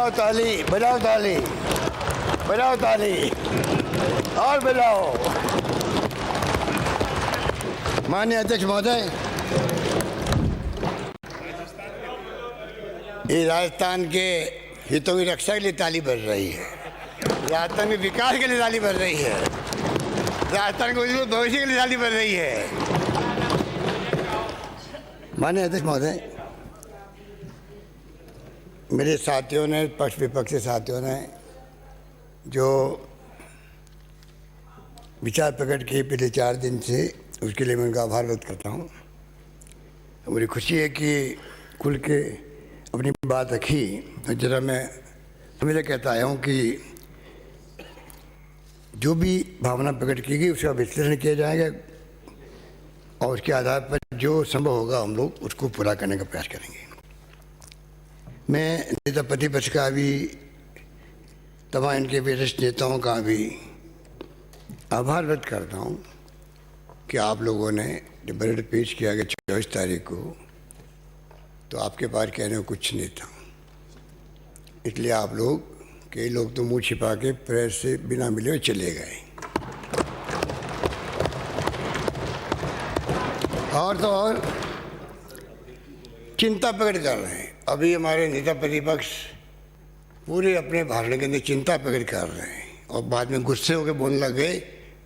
बजाओ ताली, बजाओ ताली, बजाओ ताली और बजाओ। माननीय अध्यक्ष महोदय, ये राजस्थान के हितों की रक्षा के लिए ताली बज रही है, राजस्थान के विकास के लिए ताली बज रही है, राजस्थान के उज्ज्वल भविष्य के लिए ताली बज रही है। माननीय अध्यक्ष महोदय, मेरे साथियों ने, पक्ष विपक्ष के साथियों ने जो विचार प्रकट किए पिछले 4 दिन से, उसके लिए मैं उनका आभार व्यक्त करता हूँ। मुझे खुशी है कि खुल के अपनी बात रखी। जरा मैं हमेशा कहता आया हूँ कि जो भी भावना प्रकट की गई उसका विश्लेषण किया जाएगा और उसके आधार पर जो संभव होगा हम लोग उसको पूरा करने का प्रयास करेंगे। मैं नेता प्रतिपक्ष का भी, तमाम इनके वरिष्ठ नेताओं का भी आभार व्यक्त करता हूँ कि आप लोगों ने जब बजट पेश किया गया 24 तारीख को, तो आपके पास कहने को कुछ नहीं था। इसलिए आप लोग, कई लोग तो मुंह छिपा के प्रेस से बिना मिले हुए चले गए। और तो और चिंता प्रकट कर रहे हैं। अभी हमारे नेता प्रतिपक्ष पूरे अपने भाषण के अंदर चिंता प्रकट कर रहे हैं और बाद में गुस्से होकर बोलने लगे,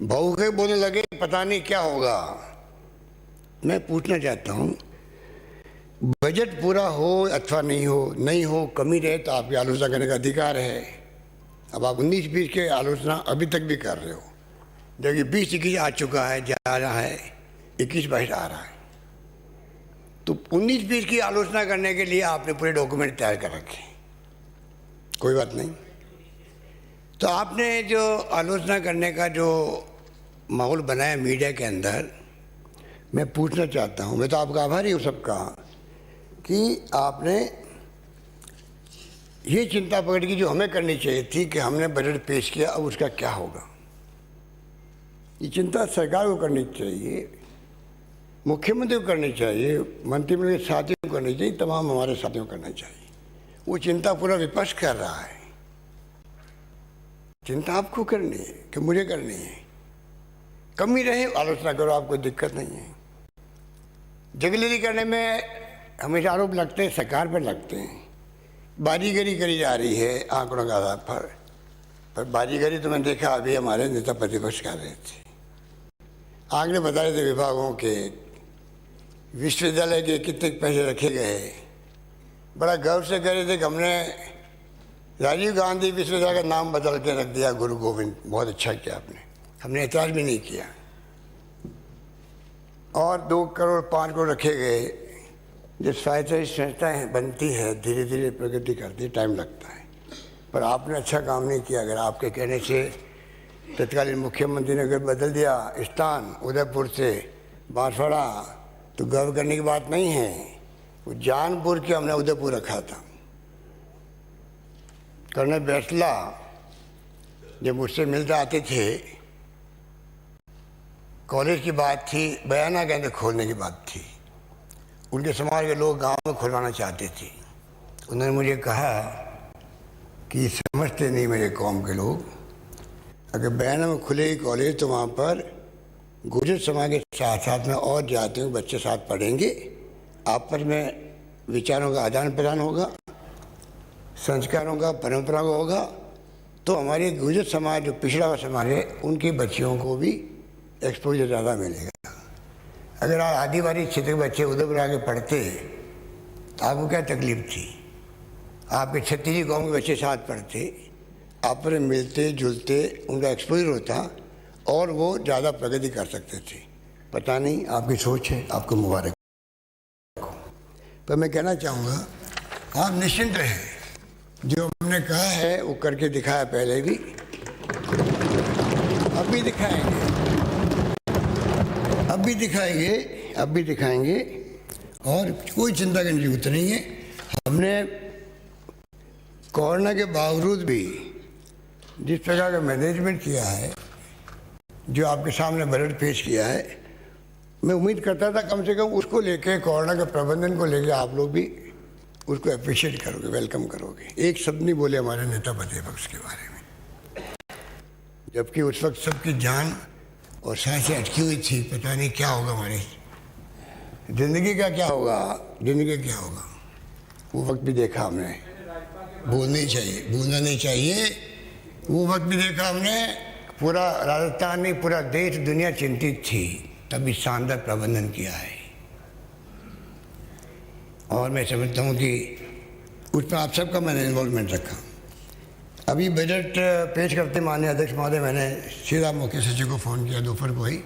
भावुक होकर बोलने लगे, पता नहीं क्या होगा। मैं पूछना चाहता हूँ, बजट पूरा हो अथवा नहीं हो, कमी रहे तो आपकी आलोचना करने का अधिकार है। अब आप 19-20 के आलोचना अभी तक भी कर रहे हो, जबकि 20-21 आ चुका है, जा रहा है, 21-22 आ रहा है। तो 19-20 की आलोचना करने के लिए आपने पूरे डॉक्यूमेंट तैयार कर रखे। कोई बात नहीं। तो आपने जो आलोचना करने का जो माहौल बनाया मीडिया के अंदर, मैं पूछना चाहता हूँ, मैं तो आपका आभारी हूँ सबका, कि आपने ये चिंता प्रकट की जो हमें करनी चाहिए थी कि हमने बजट पेश किया, अब उसका क्या होगा। ये चिंता सरकार को करनी चाहिए, मुख्यमंत्री को करनी चाहिए, मंत्रिमंडल के साथियों को करनी चाहिए, तमाम हमारे साथियों को करना चाहिए। वो चिंता पूरा विपक्ष कर रहा है। चिंता आपको करनी है कि मुझे करनी है। कमी रहे आलोचना करो, आपको दिक्कत नहीं है। जगलेरी करने में हमेशा आरोप लगते हैं, सरकार पर लगते हैं। बाजीगरी करी जा रही है आंकड़ों के आधार पर बाजीगरी तो मैंने देखा अभी हमारे नेता प्रतिपक्ष कर रहे थे। आंकड़े बता रहे थे विभागों के, विश्वविद्यालय के कितने पैसे रखे गए। बड़ा गर्व से कह रहे थे कि हमने राजीव गांधी विश्वविद्यालय का नाम बदल के रख दिया गुरु गोविंद। बहुत अच्छा किया आपने, हमने एतराज़ भी नहीं किया। और 2 करोड़ 5 करोड़ रखे गए। जब स्वायत्त संस्थाएँ बनती है, धीरे धीरे प्रगति करती है, टाइम लगता है, पर आपने अच्छा काम नहीं किया। अगर आपके कहने से तत्कालीन मुख्यमंत्री ने अगर बदल दिया स्थान उदयपुर से बांसवाड़ा, तो गर्व करने की बात नहीं है। वो जानपुर के हमने उदयपुर रखा था। कर्नल बैसला जब मुझसे मिलते आते थे, कॉलेज की बात थी, बयाना के अंदर खोलने की बात थी। उनके समाज के लोग गांव में खुलवाना चाहते थे। उन्होंने मुझे कहा कि समझते नहीं मेरे कौम के लोग, अगर बयाना में खुलेगी कॉलेज तो वहाँ पर गुर्जर समाज के साथ साथ में और जातियों के बच्चे साथ पढ़ेंगे, आपस में विचारों का आदान प्रदान होगा, संस्कारों का, परंपरा का होगा, तो हमारे गुर्जर समाज जो पिछड़ा हुआ समाज है उनकी बच्चियों को भी एक्सपोजर ज़्यादा मिलेगा। अगर आप आदिवासी क्षेत्र के बच्चे उधर आके पढ़ते तो आपको क्या तकलीफ थी। आपके छत्तीसी गाँव के बच्चे साथ पढ़ते, आपस में मिलते जुलते, उनका एक्सपोजर होता और वो ज़्यादा प्रगति कर सकते थे। पता नहीं आपकी सोच है, आपको मुबारक। पर मैं कहना चाहूँगा, आप निश्चिंत रहे, जो हमने कहा है वो करके दिखाया पहले भी, अब भी दिखाएंगे, अब भी दिखाएंगे और कोई चिंता करने की जरूरत नहीं है। हमने कोरोना के बावजूद भी जिस प्रकार का मैनेजमेंट किया है, जो आपके सामने बजट पेश किया है, मैं उम्मीद करता था कम से कम उसको लेके, कोरोना के प्रबंधन को लेके आप लोग भी उसको अप्रिशिएट करोगे, वेलकम करोगे। एक शब्द नहीं बोले हमारे नेता प्रतिपक्ष के बारे में, जबकि उस वक्त सबकी जान और सांसें अटकी हुई थी। पता नहीं क्या होगा, हमारी ज़िंदगी का क्या होगा, ज़िंदगी का क्या होगा। वो वक्त भी देखा हमने, भूलना नहीं चाहिए। वो वक्त भी देखा हमने, पूरा राजस्थान नहीं पूरा देश दुनिया चिंतित थी, तभी शानदार प्रबंधन किया है। और मैं समझता हूँ कि उसमें आप सबका मैंने इन्वॉल्वमेंट रखा। अभी बजट पेश करते माननीय अध्यक्ष महोदय, मैंने सीधा मुख्य सचिव को फ़ोन किया दोपहर को ही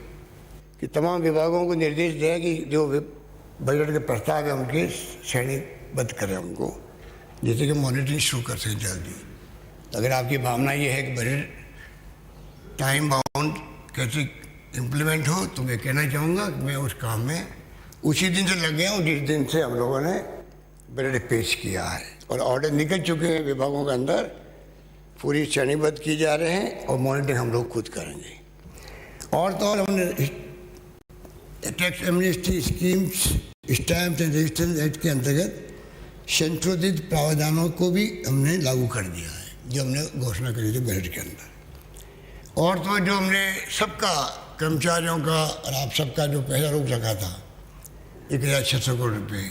कि तमाम विभागों को निर्देश दिया कि जो बजट के प्रस्ताव है उनके श्रेणीबद्ध करें उनको, जैसे कि मॉनिटरिंग शुरू कर सकें जल्दी। अगर आपकी भावना ये है कि बजट टाइम बाउंड कैसे इम्प्लीमेंट हो, तो मैं कहना चाहूँगा कि मैं उस काम में उसी दिन से लग गया हूँ जिस दिन से हम लोगों ने बजट पेश किया है। और ऑर्डर निकल चुके हैं विभागों के अंदर, पूरी श्रेणीबद्ध की जा रहे हैं और मॉनिटरिंग हम लोग खुद करेंगे। और तो और हमने tax amnesty schemes, stamps and registration act के अंतर्गत संशोधित प्रावधानों को भी हमने लागू कर दिया है, जो हमने घोषणा करी थी बजट के अंदर। और तो जो हमने सबका कर्मचारियों का और आप सबका जो पहला रोक रखा था 1600 करोड़ रुपये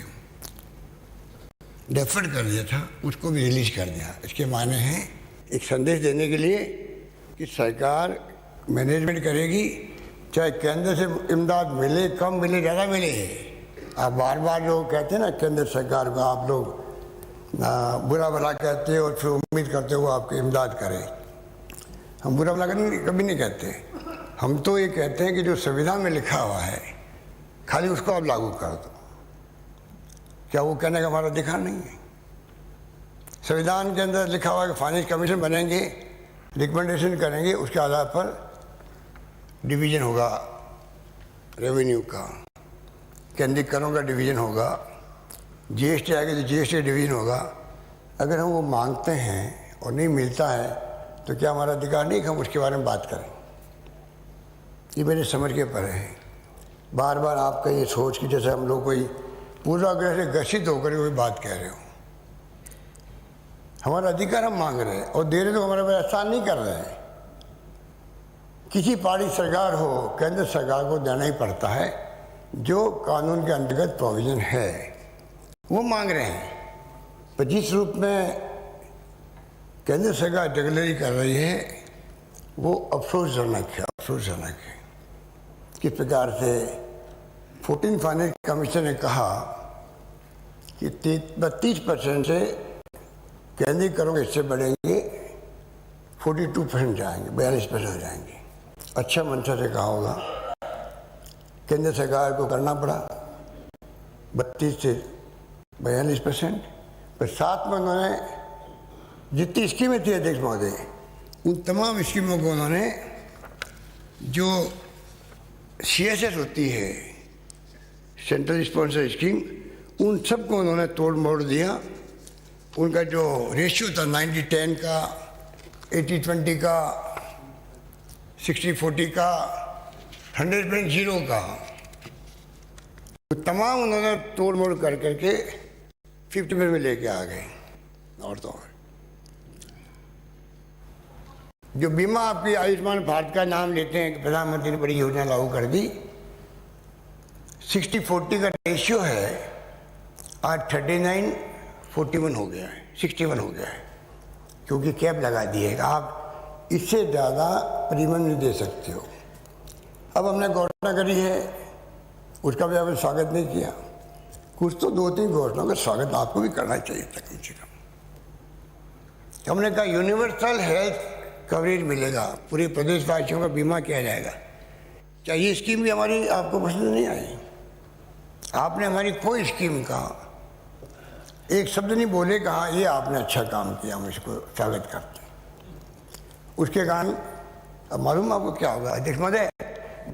डेफर्ड कर दिया था, उसको भी रिलीज कर दिया। इसके माने हैं एक संदेश देने के लिए कि सरकार मैनेजमेंट करेगी, चाहे केंद्र से इमदाद मिले, कम मिले, ज़्यादा मिले। आप बार बार जो कहते हैं ना केंद्र सरकार को आप लोग बुरा भला कहते हैं और फिर उम्मीद करते हो आपकी इमदाद करे। हम बुरा भला कभी नहीं कहते, हम तो ये कहते हैं कि जो संविधान में लिखा हुआ है खाली उसको आप लागू कर दो। क्या वो कहने का हमारा अधिकार नहीं है? संविधान के अंदर लिखा हुआ है कि फाइनेंस कमीशन बनेंगे, रिकमेंडेशन करेंगे, उसके आधार पर डिवीज़न होगा रेवेन्यू का, केंद्रीय करों का डिवीज़न होगा, जीएसटी आएगा तो जीएसटी डिवीज़न होगा। अगर हम वो मांगते हैं और नहीं मिलता है तो क्या हमारा अधिकार नहीं कि हम उसके बारे में बात करें? ये मेरे समझ के परे है। बार बार आपका ये सोच कि जैसे हम लोग कोई पूर्वाग्रह से ग्रसित होकर कोई बात कह रहे हो। हमारा अधिकार हम मांग रहे हैं और दे रहे तो हमारे पर एहसान नहीं कर रहे हैं। किसी पार्टी सरकार हो, केंद्र सरकार को देना ही पड़ता है जो कानून के अंतर्गत प्रोविज़न है, वो मांग रहे हैं। पर जिस रूप में केंद्र सरकार जगलेरी कर रही है वो अफसोसजनक है, अफसोसजनक है। किस प्रकार से 14 फाइनेंस कमीशन ने कहा कि 32% से केंद्रीय करों के हिस्से बढ़ेंगे, 42% जाएंगे, 42% हो जाएंगे। अच्छा मंशा से कहा होगा, केंद्र सरकार को करना पड़ा 32 से 42%। पर साथ में उन्होंने जितनी स्कीमें थी अध्यक्ष महोदय, उन तमाम स्कीमों को उन्होंने जो CSS होती है, सेंट्रल स्पॉन्सर स्कीम, उन सबको उन्होंने तोड़ मोड़ दिया। उनका जो रेशियो था 90-10 का, 80-20 का, 60-40 का, 100% का, तो तमाम उन्होंने तोड़ मोड़ कर करके 50% में लेके आ गए। और तो और जो बीमा आपकी आयुष्मान भारत का नाम लेते हैं कि प्रधानमंत्री ने बड़ी योजना लागू कर दी, 60-40 का रेशियो है, आज 39-41 हो गया है, 61 हो गया है, क्योंकि कैप लगा दी है। आप इससे ज़्यादा प्रीमियम नहीं दे सकते हो। अब हमने घोषणा करी है, उसका भी आपने स्वागत नहीं किया। कुछ तो 2-3 घोषणाओं का स्वागत आपको भी करना चाहिए था कम से कम। हमने कहा यूनिवर्सल हेल्थ कवरेज मिलेगा, पूरे प्रदेशवासियों का बीमा किया जाएगा। क्या ये स्कीम भी हमारी आपको पसंद नहीं आई? आपने हमारी कोई स्कीम का एक शब्द नहीं बोले, कहा ये आपने अच्छा काम किया, हम इसको स्वागत करते हैं। उसके कारण अब मालूम आपको क्या होगा अध्यक्ष महोदय,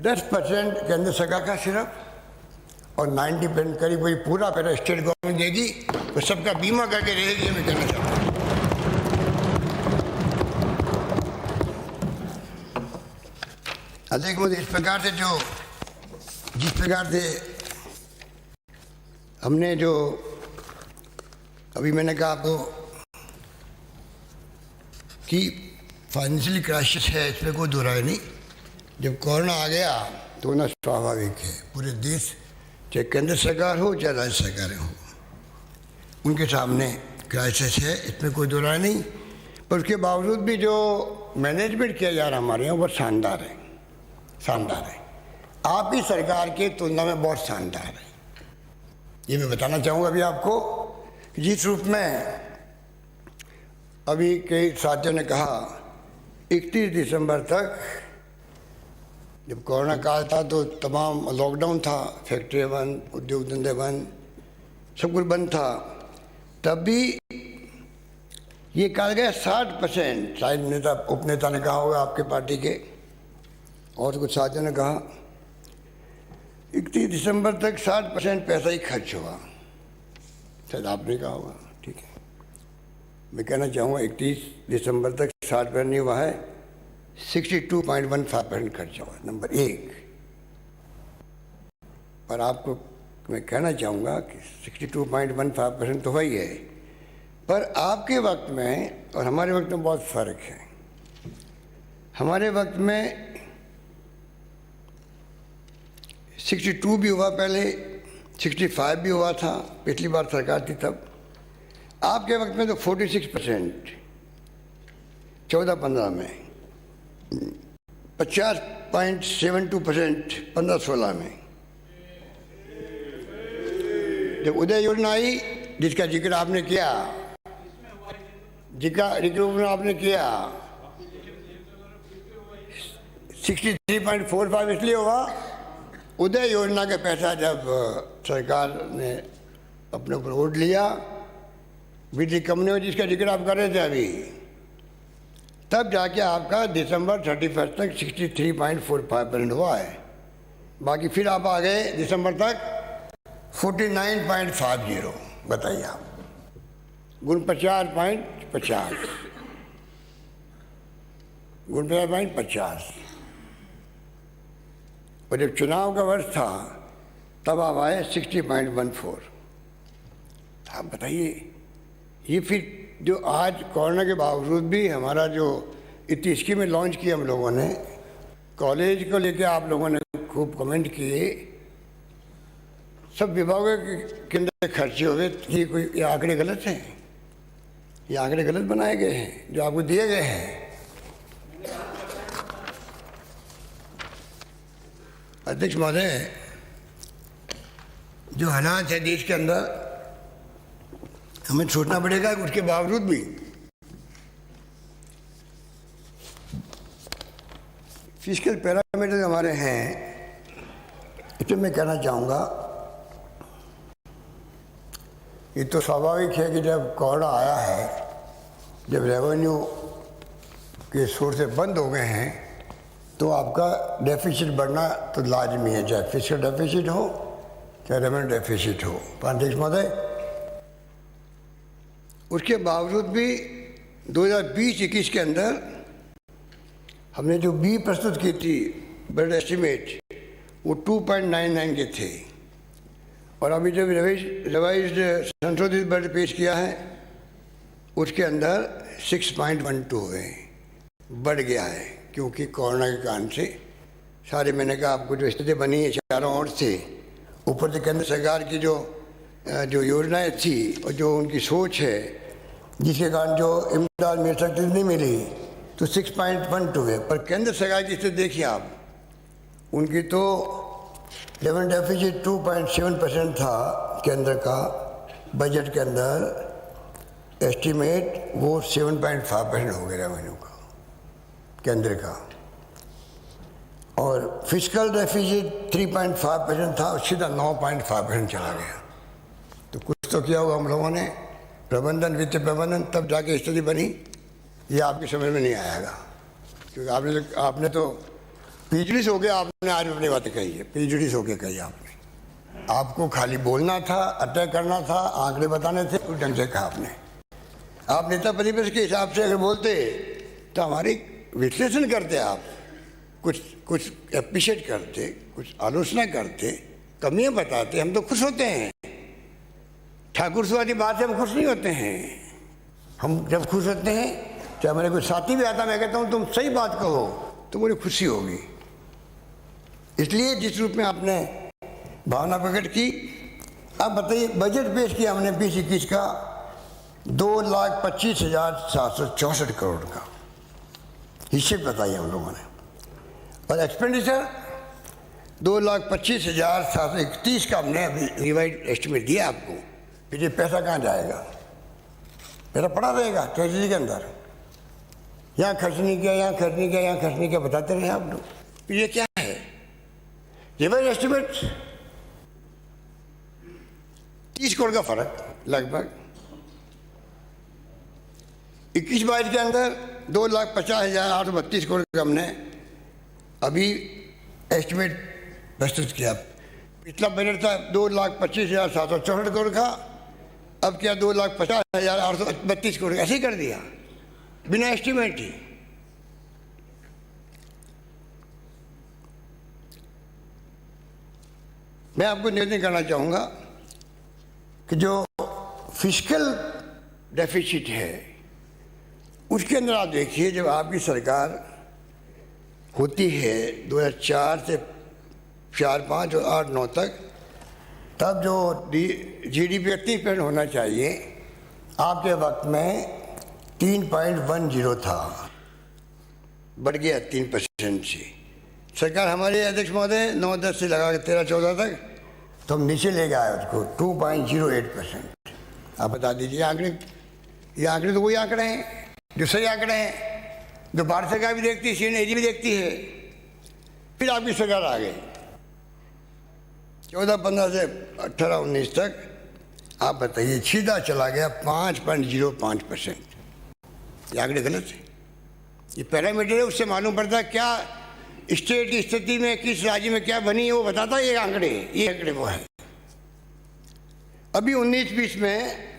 10% केंद्र सरकार का सिर्फ और 90% करीब वही पूरा पैसा स्टेट गवर्नमेंट देगी, तो सबका बीमा करके रहेगी। मैं कहना चाहता हूँ अध्यक्ष महोदय, इस प्रकार से जिस प्रकार से हमने जो अभी मैंने कहा आपको कि फाइनेंशियल क्राइसिस है, इसमें कोई दो राय नहीं। जब कोरोना आ गया तो ना स्वाभाविक है, पूरे देश चाहे केंद्र सरकार हो चाहे राज्य सरकारें हो, उनके सामने क्राइसिस है, इसमें कोई दो राय नहीं। पर उसके बावजूद भी जो मैनेजमेंट किया जा रहा हमारे यहाँ वो शानदार है, शानदार है। आपकी सरकार के तुलना में बहुत शानदार है। ये मैं बताना चाहूँगा अभी आपको कि जिस रूप में अभी कई साथियों ने कहा 31 दिसंबर तक जब कोरोना काल था तो तमाम लॉकडाउन था, फैक्ट्रियाँ बंद, उद्योग धंधे बंद, सब कुछ बंद था, तब भी ये कहा गया 60%, शायद नेता उपनेता ने कहा होगा आपके पार्टी के, और कुछ साथियों ने कहा 31 दिसंबर तक 60% पैसा ही खर्च हुआ, शायद आपने कहा होगा, ठीक है। मैं कहना चाहूँगा 31 दिसंबर तक 60% नहीं हुआ है, 62.15% खर्च हुआ, नंबर एक। पर आपको मैं कहना चाहूँगा कि 62.15% तो वही है, पर आपके वक्त में और हमारे वक्त में बहुत फ़र्क है। हमारे वक्त में 62 भी हुआ, पहले 65 भी हुआ था, पिछली बार सरकार थी तब। आपके वक्त में तो 46%, 14-15 में, 50.72% 15-16 में। जब उदय योजना आई जिसका जिक्र आपने किया, आपने किया 63.45 इसलिए हुआ, उदय योजना का पैसा जब सरकार ने अपने ऊपर ओढ़ लिया, बिजली कंपनियों जिसका जिक्र आप कर रहे थे अभी, तब जाके आपका दिसंबर 31 तक 63.45% हुआ है। बाकी फिर आप आ गए दिसंबर तक 49.50। बताइए आप, गुण 50.50, गुण 50.50। और जब चुनाव का वर्ष था तब आप आए 60.14। आप बताइए, ये फिर जो आज कोरोना के बावजूद भी हमारा जो इतनी स्कीमें लॉन्च की हम लोगों ने, कॉलेज को लेके आप लोगों ने खूब कमेंट किए, सब विभागों के अंदर खर्चे हो गए। ये आंकड़े गलत हैं, ये आंकड़े गलत बनाए गए हैं जो आपको दिए गए हैं। अध्यक्ष महोदय, जो हालात है देश के अंदर, हमें सोचना पड़ेगा कि उसके बावजूद भी फिस्कल पैरामीटर हमारे हैं। इसमें मैं कहना चाहूँगा, ये तो स्वाभाविक है कि जब कोरोना आया है, जब रेवेन्यू के सोर्सेज बंद हो गए हैं, तो आपका डेफिसिट बढ़ना तो लाजमी है, चाहे फिस्कल डेफिसिट हो चाहे रेवेन्यू डेफिसिट हो। अध्यक्ष महोदय, उसके बावजूद भी 2020-21 के अंदर हमने जो बी प्रस्तुत की थी बजट एस्टिमेट, वो 2.99 के थे, और अभी जब रिवाइज्ड संशोधित बजट पेश किया है उसके अंदर 6.12 है, बढ़ गया है, क्योंकि कोरोना के कारण से सारे, मैंने कहा आपको जो स्थिति बनी है चारों ओर से, ऊपर से केंद्र सरकार की जो योजनाएं थी और जो उनकी सोच है, जिसके कारण जो इमदाद मिल सकती नहीं मिली, तो 6.12 है। पर केंद्र सरकार की स्थिति देखिए आप, उनकी तो रेवेन्यू डेफिसिट 2.7% था केंद्र का बजट के अंदर एस्टीमेट, वो 7.5% हो गया रेवेन्यू का केंद्र का, और फिस्कल डेफिसिट 3.5% था, सीधा 9.5% चला गया। तो कुछ तो किया होगा हम लोगों ने, प्रबंधन, वित्तीय प्रबंधन, तब जाके स्थिति बनी। ये आपकी समझ में नहीं आएगा, क्योंकि आपने तो पीजड़ी से हो गया, आपने आज अपनी बातें कही है, पीजड़ी से होके कही आपने। आपको खाली बोलना था, अटैक करना था, आंकड़े बताने थे, उस ढंग से कहा आपने। आप नेता प्रतिपक्ष के हिसाब से अगर बोलते तो हमारी विश्लेषण करते, आप कुछ एप्रिशिएट करते, कुछ आलोचना करते, कमियां बताते, हम तो खुश होते हैं। ठाकुरवादी बात से हम खुश नहीं होते हैं। हम जब खुश होते हैं, चाहे मेरे कोई साथी भी आता, मैं कहता हूँ तुम सही बात कहो तो मुझे खुशी होगी। इसलिए जिस रूप में आपने भावना प्रकट की, अब बताइए बजट पेश किया हमने 2021 का 2,25,764 करोड़ का हिस्से बताइए हम लोगों ने, और एक्सपेंडिचर 2,25,731 का हमने अभी रिवाइज एस्टिमेट दिया आपको। फिर ये पैसा कहाँ जाएगा? पैसा पड़ा रहेगा ट्रेजरी के अंदर, यहाँ खर्च नहीं किया, यहाँ खर्च नहीं किया, यहाँ खर्च नहीं किया, बताते रहे आप लोग। फिर ये क्या है? रिवाइज एस्टिमेट 30 करोड़ का फर्क लगभग। 21-22 के अंदर 2,50,832 करोड़ का हमने अभी एस्टिमेट प्रस्तुत किया। पिछला बजट था 2,25,764 करोड़ का, अब क्या 2,50,832 करोड़, ऐसे ही कर दिया बिना एस्टिमेट ही। मैं आपको निवेदन करना चाहूँगा कि जो फिस्कल डेफिसिट है उसके अंदर आप देखिए, जब आपकी सरकार होती है 2004 से 4, 5 और 8, 9 तक, तब जो GDP 30% होना चाहिए, आपके वक्त में 3.10 था, बढ़ गया 3% से। सरकार हमारे अध्यक्ष महोदय 9-10 से लगा के 13-14 तक, तो हम नीचे ले गए उसको 2.08%। आप बता दीजिए ये आंकड़े तो वही आंकड़े हैं जो सही आंकड़े हैं, जो भारत सरकार भी देखती है, CNAG भी देखती है। फिर आपकी सरकार आ गई 14-15 से 18-19 तक, आप बताइए सीधा चला गया 5.05%। ये आंकड़े गलत है, ये पैरामीटर है, उससे मालूम पड़ता है क्या स्टेट की स्थिति में, किस राज्य में क्या बनी है, वो बताता है ये आंकड़े वो है। अभी 19-20 में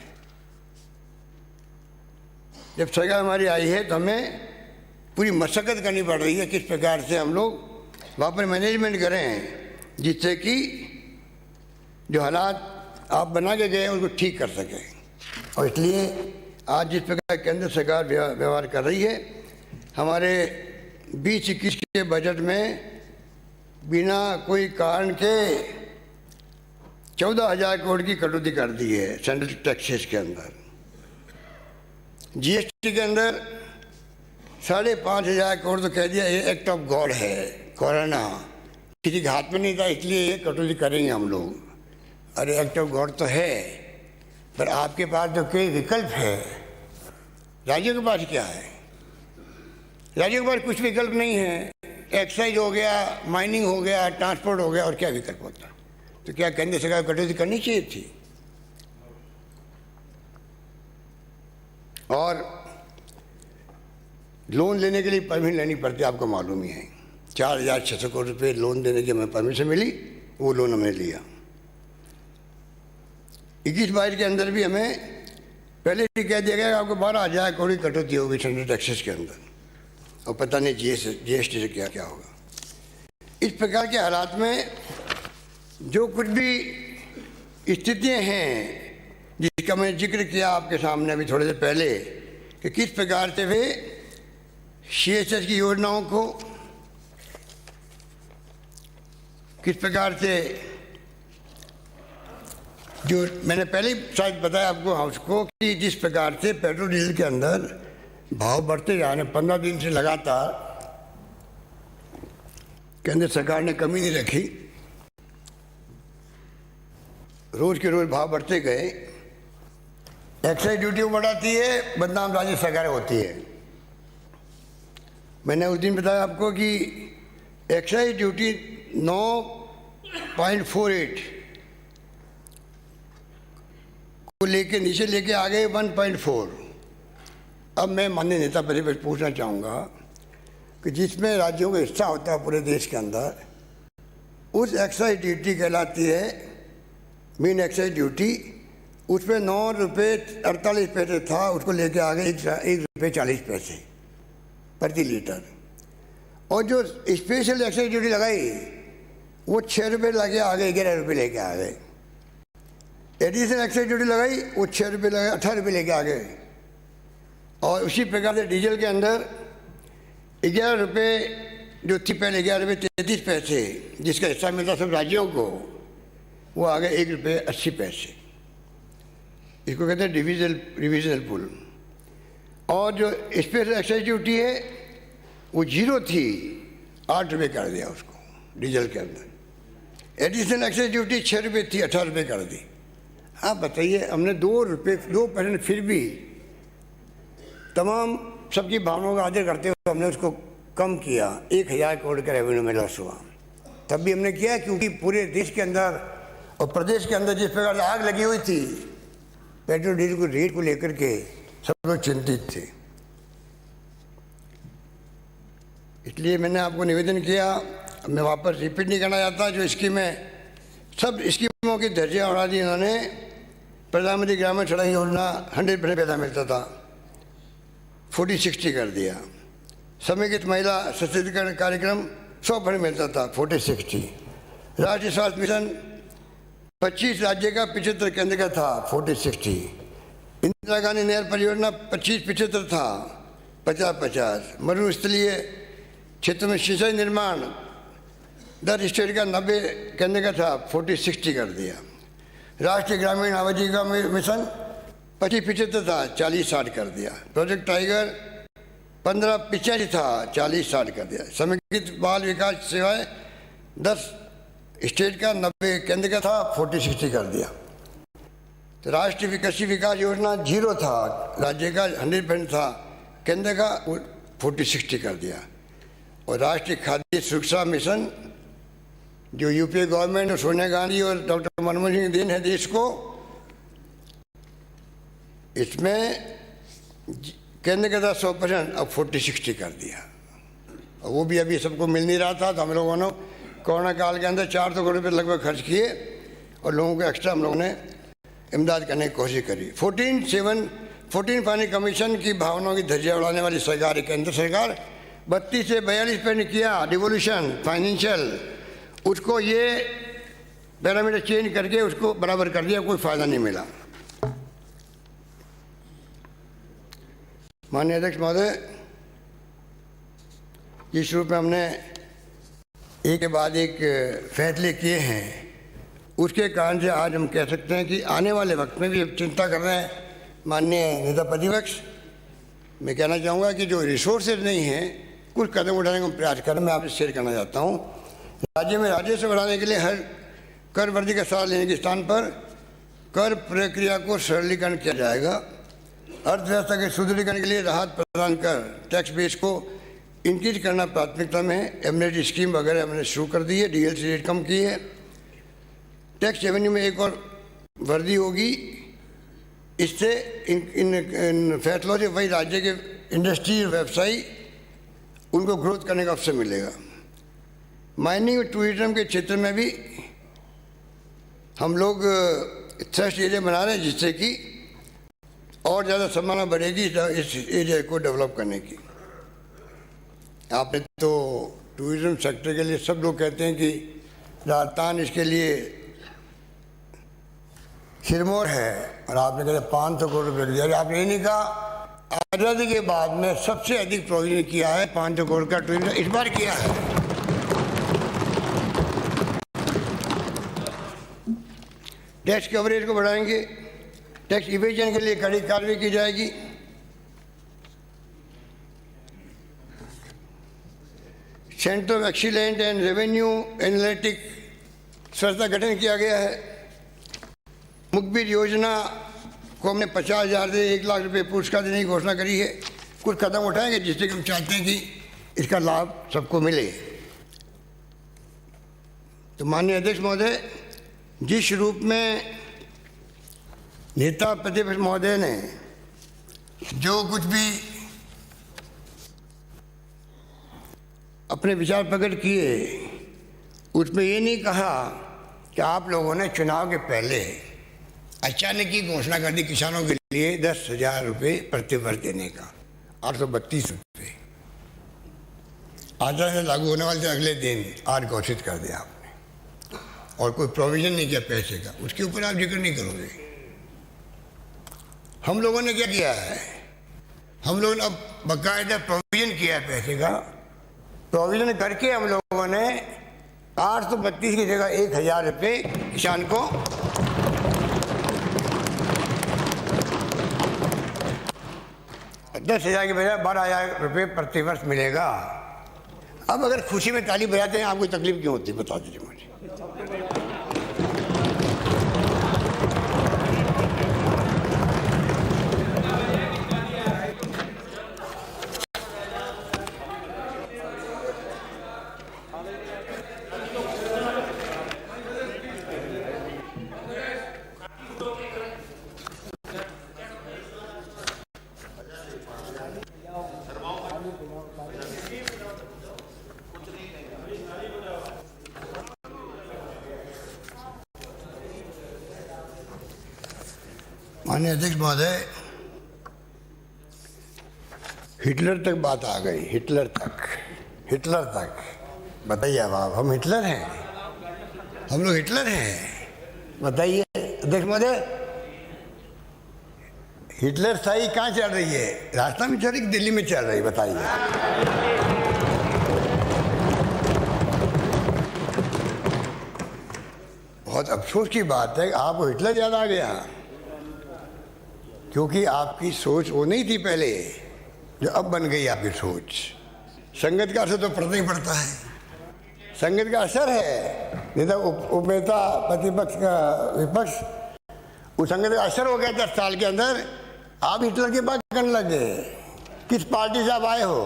जब सरकार हमारी आई है तो हमें पूरी मशक्कत करनी पड़ रही है किस प्रकार से हम लोग वहाँ पर मैनेजमेंट करें, जिससे कि जो हालात आप बना के गए उनको ठीक कर सकें। और इसलिए आज जिस प्रकार केंद्र सरकार व्यवहार कर रही है, हमारे 2021 के बजट में बिना कोई कारण के 14,000 करोड़ की कटौती कर दी है सेंट्रल टैक्सेस के अंदर। GST के अंदर 5,500 करोड़ तो कह दिया ये एक्ट ऑफ गॉड है, कोरोना किसी के हाथ में नहीं था, इसलिए ये कटौती करेंगे हम लोग। अरे एक्ट ऑफ गॉड तो है, पर आपके पास जो कई विकल्प है, राज्यों के पास क्या है? राज्यों के पास कुछ विकल्प नहीं है। एक्साइज हो गया, माइनिंग हो गया, ट्रांसपोर्ट हो गया, और क्या विकल्प होता? तो क्या केंद्र सरकार को कटौती करनी चाहिए थी? और लोन लेने के लिए परमिशन लेनी पड़ती है, आपको मालूम ही है। 4,600 करोड़ रुपये लोन देने की हमें परमिशन मिली, वो लोन हमने लिया। 21-22 के अंदर भी हमें पहले ही कह दिया गया कि आपको 12,000 करोड़ की कटौती होगी सेंट्रल टैक्सेस के अंदर, और पता नहीं GST से क्या क्या होगा। इस प्रकार के हालात में जो कुछ भी स्थितियाँ हैं जिसका मैंने जिक्र किया आपके सामने अभी थोड़े देर पहले, कि किस प्रकार से वे CSS की योजनाओं को किस प्रकार से, जो मैंने पहले ही शायद बताया आपको हाउस को, कि जिस प्रकार से पेट्रोल डीजल के अंदर भाव बढ़ते जा रहे हैं 15 दिन से लगातार, केंद्र सरकार ने कमी नहीं रखी, रोज के रोज भाव बढ़ते गए। एक्साइज ड्यूटी बढ़ाती है, बदनाम राज्य सरकार होती है। मैंने उस दिन बताया आपको कि एक्साइज ड्यूटी 9.48 को लेके नीचे लेके आ गए 1.4। अब मैं माननीय नेता प्रतिपक्ष पूछना चाहूँगा कि जिसमें राज्यों का हिस्सा होता है पूरे देश के अंदर, उस एक्साइज ड्यूटी कहलाती है मेन एक्साइज ड्यूटी, उसमें 9 रुपये 48 पैसे था, उसको लेके आ गए 1 रुपये 40 पैसे प्रति लीटर। और जो स्पेशल एक्साइज ड्यूटी लगाई वो 6 रुपये लगे आ गए, 11 रुपये लेके आ गए। एडिशनल एक्साइज ड्यूटी लगाई, वो 6 रुपये लगाए, 18 रुपये लेके आ गए। और उसी प्रकार से डीजल के अंदर 11 रुपये जो थी पहले 11 रुपये 33 पैसे जिसका हिस्सा मिलता सब राज्यों को, वो आ गए 1 रुपये 80 पैसे। इसको कहते हैं डिविजनल पुल। और जो स्पेशल एक्साइज ड्यूटी है वो 0 थी, 8 रुपये कर दिया उसको डीजल के अंदर। एडिशनल एक्साइज ड्यूटी 6 रुपये थी, 18 रुपये कर दी। आप बताइए, हमने 2% फिर भी तमाम सबकी भावनाओं का आदर करते हुए हमने उसको कम किया। 1000 करोड़ का रेवेन्यू में लॉस हुआ। तब भी हमने किया क्योंकि पूरे देश के अंदर और प्रदेश के अंदर जिस प्रकार आग लगी हुई थी, पेट्रोल डीजल को रेट को लेकर के सब लोग चिंतित थे। इसलिए मैंने आपको निवेदन किया, मैं वापस रिपीट नहीं करना चाहता। जो स्कीमें सब स्कीमों की दर्जा बढ़ा दी इन्होंने। प्रधानमंत्री ग्रामीण सड़क योजना 100% पैसा मिलता था, 40-60 कर दिया। समेकित महिला सशक्तिकरण कार्यक्रम 100% मिलता था, 40-60। राष्ट्रीय स्वास्थ्य मिशन 25 राज्य का 75 केंद्र का था, 40-60। इंदिरा गांधी नहर परियोजना 25-75 था, 50-50। मरुस्थलीय क्षेत्र में सिंचाई निर्माण 10 स्टेट का 90 केंद्र का था, 40-60 कर दिया। राष्ट्रीय ग्रामीण आजीविका मिशन 25-75 था, 40-60 कर दिया। प्रोजेक्ट टाइगर 15-85 था, 40-60 कर दिया। समेकित बाल विकास सेवाएं 10 स्टेट का 90 केंद्र का था, 40-60 कर दिया। तो राष्ट्रीय कृषि विकास योजना 0 था, राज्य का 100% था, केंद्र का 40-60 कर दिया। और राष्ट्रीय खाद्य सुरक्षा मिशन जो यूपीए गवर्नमेंट और सोनिया गांधी और डॉक्टर मनमोहन सिंह देन है देश को, इसमें केंद्र का था 100%, अब 40-60 कर दिया। और वो भी अभी सबको मिल नहीं रहा था। तो हम लोगों ने कोरोना काल के अंदर 400 करोड़ रुपये लगभग खर्च किए और लोगों को एक्स्ट्रा हम लोगों ने इमदाद करने की कोशिश करी। 14 फाइनेंस कमीशन की भावनाओं की धज्जियां उड़ाने वाली सरकार है केंद्र सरकार। 32 से 42% किया डिवोल्यूशन फाइनेंशियल, उसको ये पैरामीटर चेंज करके उसको बराबर कर दिया, कोई फ़ायदा नहीं मिला। माननीय अध्यक्ष महोदय, जिस रूप में हमने एक के बाद एक फैसले किए हैं, उसके कारण से आज हम कह सकते हैं कि आने वाले वक्त में भी चिंता कर रहे हैं। माननीय नेता प्रतिपक्ष, मैं कहना चाहूँगा कि जो रिसोर्सेज नहीं हैं, कुछ कदम उठाने का प्रयास करें। मैं आपसे शेयर करना चाहता हूँ। राज्य में राजस्व बढ़ाने के लिए हर कर वृद्धि का सहारा लेने के स्थान पर कर प्रक्रिया को सरलीकरण किया जाएगा। अर्थव्यवस्था के सुदृढ़ीकरण के लिए राहत प्रदान कर टैक्स बेस को इंक्रीज करना प्राथमिकता में है। एमनेटी स्कीम वगैरह हमने शुरू कर दी है, डीएलसी रेट कम की है। टैक्स रेवेन्यू में एक और वृद्धि होगी। इससे इन फैसलों से वही राज्य के इंडस्ट्री और व्यवसायी उनको ग्रोथ करने का अवसर मिलेगा। माइनिंग और टूरिज्म के क्षेत्र में भी हम लोग थ्रस्ट एरिया बना रहे हैं, जिससे कि और ज़्यादा संभावना बढ़ेगी इस एरिया को डेवलप करने की। आपने तो टूरिज्म सेक्टर के लिए सब लोग कहते हैं कि राजस्थान इसके लिए सिरमौर है, और आपने कहते 500 करोड़ रुपये दिया। आपने ये नहीं कहा आज़ादी के बाद में सबसे अधिक प्रोविजन किया है, 500 करोड़ का टूरिज्म इस बार किया है। टैक्स कवरेज को बढ़ाएंगे, टैक्स इवेजन के लिए कड़ी कार्रवाई की जाएगी। Centre of excellent and revenue analytic संस्था गठन किया गया है। मुखबिर योजना को हमने 50,000 से 1 लाख रुपये पुरस्कार देने की घोषणा करी है। कुछ कदम उठाएंगे जिससे कि हम चाहते हैं कि इसका लाभ सबको मिले। तो माननीय अध्यक्ष महोदय, जिस रूप में नेता प्रतिपक्ष महोदय ने जो कुछ भी अपने विचार प्रकट किए, उसमें ये नहीं कहा कि आप लोगों ने चुनाव के पहले अचानक ही घोषणा कर दी किसानों के लिए 10,000 रुपये प्रति वर्ष देने का, 832 रुपये आचार से लागू होने वाले अगले दिन आज घोषित कर दिया आपने। और कोई प्रोविज़न नहीं किया पैसे का, उसके ऊपर आप जिक्र नहीं करोगे। हम लोगों ने क्या किया है, हम लोगों ने अब बाकायदा प्रोविज़न किया है पैसे का। प्रोविज़न करके हम लोगों ने 832 की जगह 1000 रुपये किसान को $10,000 की बजाय 12,000 रुपये प्रति वर्ष मिलेगा। अब अगर खुशी में ताली बजाते हैं आपको तकलीफ क्यों होती है, बता दीजिए मुझे। माननीय अध्यक्ष महोदय, हिटलर तक बात आ गई, हिटलर तक बताइए। अब हम हिटलर हैं, हम लोग हिटलर हैं, बताइए अध्यक्ष महोदय। हिटलर शाही कहाँ चल रही है, राजस्थान में चल रही, दिल्ली में चल रही, बताइए। बहुत अफसोस की बात है आपको हिटलर याद आ गया, क्योंकि आपकी सोच वो नहीं थी पहले जो अब बन गई आपकी सोच। संगत का असर तो पड़ता ही पड़ता है, संगत का असर है, नहीं तो उपनेता प्रतिपक्ष का विपक्ष, उस संगत का असर हो गया 10 साल के अंदर। आप हिटलर की बात करने लगे। किस पार्टी से आप आए हो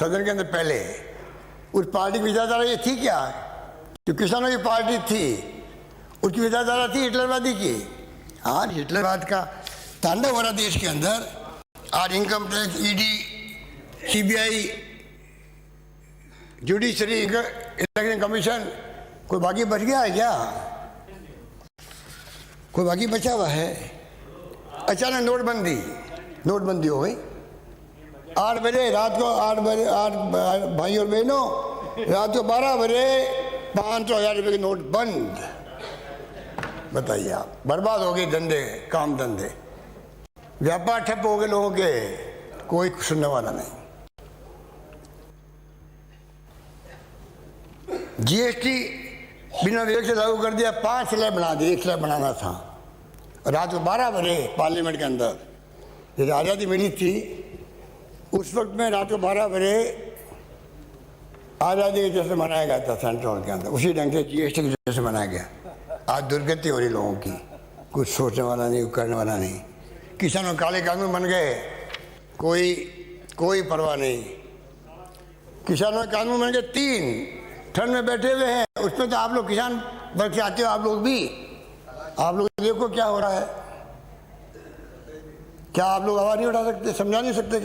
सदन के अंदर पहले, उस पार्टी की विचारधारा ये थी क्या, जो किसानों की पार्टी थी उसकी विचारधारा थी हिटलरवादी की। आज हिटलरवाद का तांडव हो रहा देश के अंदर। आज income tax, ED, CBI, judiciary, election commission, कोई बाकी बच गया है क्या, कोई बाकी बचा हुआ है? अचानक नोटबंदी हो गई। 8 बजे रात को, 8 भाई और बहनों, रात को 12 बजे 500,000 रुपये के नोट बंद। बताइए आप, बर्बाद हो गए धंधे, काम धंधे, व्यापार ठप हो गए लोगों के, कोई सुनने वाला नहीं। जीएसटी बिना विवेक से लागू कर दिया, 5 स्लैब बना दिए, 1 स्लैब बनाना था। रात को 12 बजे पार्लियामेंट के अंदर जब आज़ादी मिली थी, उस वक्त में रात को 12 बजे आज़ादी के जैसे मनाया गया था सेंट्रल के अंदर, उसी ढंग से जीएसटी के जैसे मनाया गया। आज दुर्गति हो रही लोगों की, कुछ सोचने वाला नहीं, करने वाला नहीं। किसानों काले कानून बन गए, कोई परवाह नहीं। किसानों के कानून बन गए 3, ठंड में बैठे हुए हैं, उसमें तो आप लोग किसान वर्ग से आते हो, आप लोग भी, आप लोग देखो क्या हो रहा है। क्या आप लोग आवाज नहीं उठा सकते, समझा नहीं सकते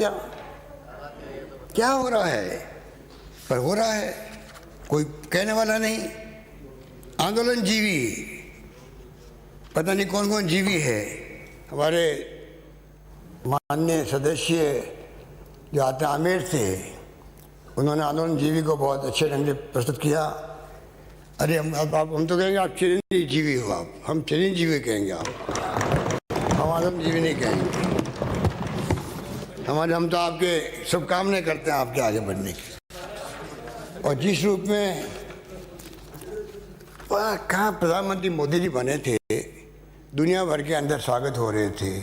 क्या हो रहा है? पर हो रहा है, कोई कहने वाला नहीं। आंदोलन जीवी, पता नहीं कौन कौन जीवी है। हमारे माननीय सदस्य जो आते आमिर थे, उन्होंने आंदोलन जीवी को बहुत अच्छे ढंग से प्रस्तुत किया। अरे हम तो कहेंगे आप चिरंजीवी जीवी हो, हम चिरंजीवी कहेंगे, हम आंदोलन जीवी नहीं कहेंगे। हम तो आपके शुभकामनाएं करते हैं आपके आगे बढ़ने की। और जिस रूप में कहाँ प्रधानमंत्री मोदी जी बने थे, दुनिया भर के अंदर स्वागत हो रहे थे,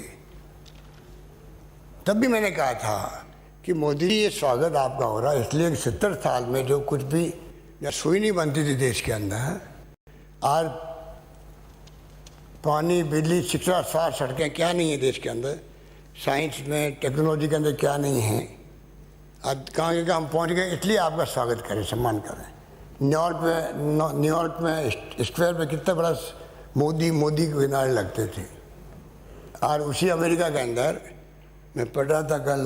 तब भी मैंने कहा था कि मोदी जी ये स्वागत आपका हो रहा है इसलिए 70 साल में जो कुछ भी या सुई नहीं बनती थी देश के अंदर, आज पानी, बिजली, शिक्षा, स्वास्थ्य, सड़कें क्या नहीं है देश के अंदर, साइंस में, टेक्नोलॉजी के अंदर क्या नहीं है, आज कहाँ के हम पहुँच गए, इसलिए आपका स्वागत करें, सम्मान करें। न्यूयॉर्क में स्क्वायर पे कितना बड़ा मोदी के नारे लगते थे। और उसी अमेरिका के अंदर मैं पढ़ रहा था कल,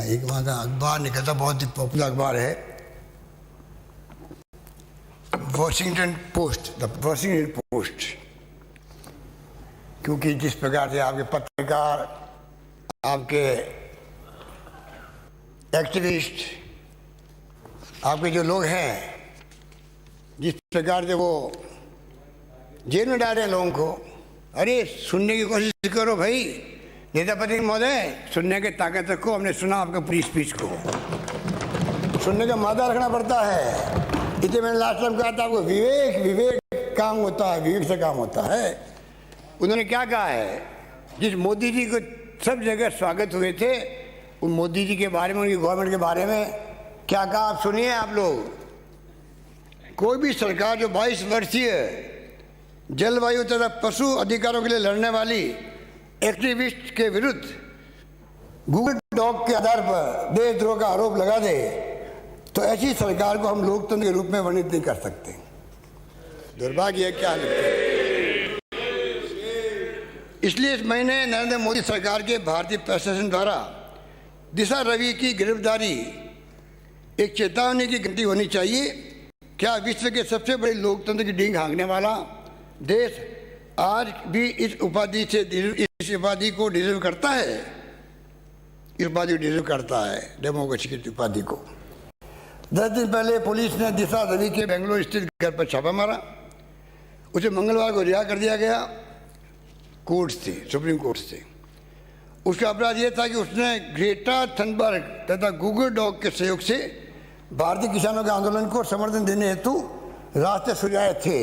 एक वहाँ का अखबार निकलता, बहुत ही पॉपुलर अखबार है, वॉशिंगटन पोस्ट। क्योंकि जिस प्रकार से आपके पत्रकार, आपके एक्टिविस्ट, आपके जो लोग हैं, जिस प्रकार से वो जेल में डाल रहे हैं लोगों को। अरे सुनने की कोशिश करो भाई नेता प्रतिनिधि महोदय, सुनने की ताकत रखो। हमने सुना आपका पूरी स्पीच को, सुनने का मादा रखना पड़ता है। इसलिए मैंने लास्ट टाइम कहा था आपको, विवेक विवेक काम होता है, विवेक से काम होता है। उन्होंने क्या कहा है, जिस मोदी जी को सब जगह स्वागत हुए थे, उन मोदी जी के बारे में, उनकी गवर्नमेंट के बारे में क्या कहा आप सुनिए आप लोग। कोई भी सरकार जो 22 वर्षीय जलवायु तथा पशु अधिकारों के लिए लड़ने वाली एक्टिविस्ट के विरुद्ध गूगल डॉग के आधार पर देशद्रोह का आरोप लगा दे, तो ऐसी सरकार को हम लोकतंत्र के रूप में वर्णित नहीं कर सकते। दुर्भाग्य है क्या लगता है। इसलिए इस महीने नरेंद्र मोदी सरकार के भारतीय प्रशासन द्वारा दिशा रवि की गिरफ्तारी एक चेतावनी की घंटी होनी चाहिए। क्या विश्व के सबसे बड़े लोकतंत्र की डींग हाँकने वाला देश आज भी इस उपाधि को डिजर्व करता है? इस उपाधि को डिजर्व करता है, डेमोक्रेसी की उपाधि को। 10 दिन पहले पुलिस ने दिशा रवि के बेंगलुरु स्थित घर पर छापा मारा। उसे मंगलवार को रिहा कर दिया गया कोर्ट से, सुप्रीम कोर्ट से। उसका अपराध यह था कि उसने ग्रेटा थनबर्ग तथा गूगल डॉग के सहयोग से भारतीय किसानों के आंदोलन को समर्थन देने हेतु रास्ते सुझाए थे।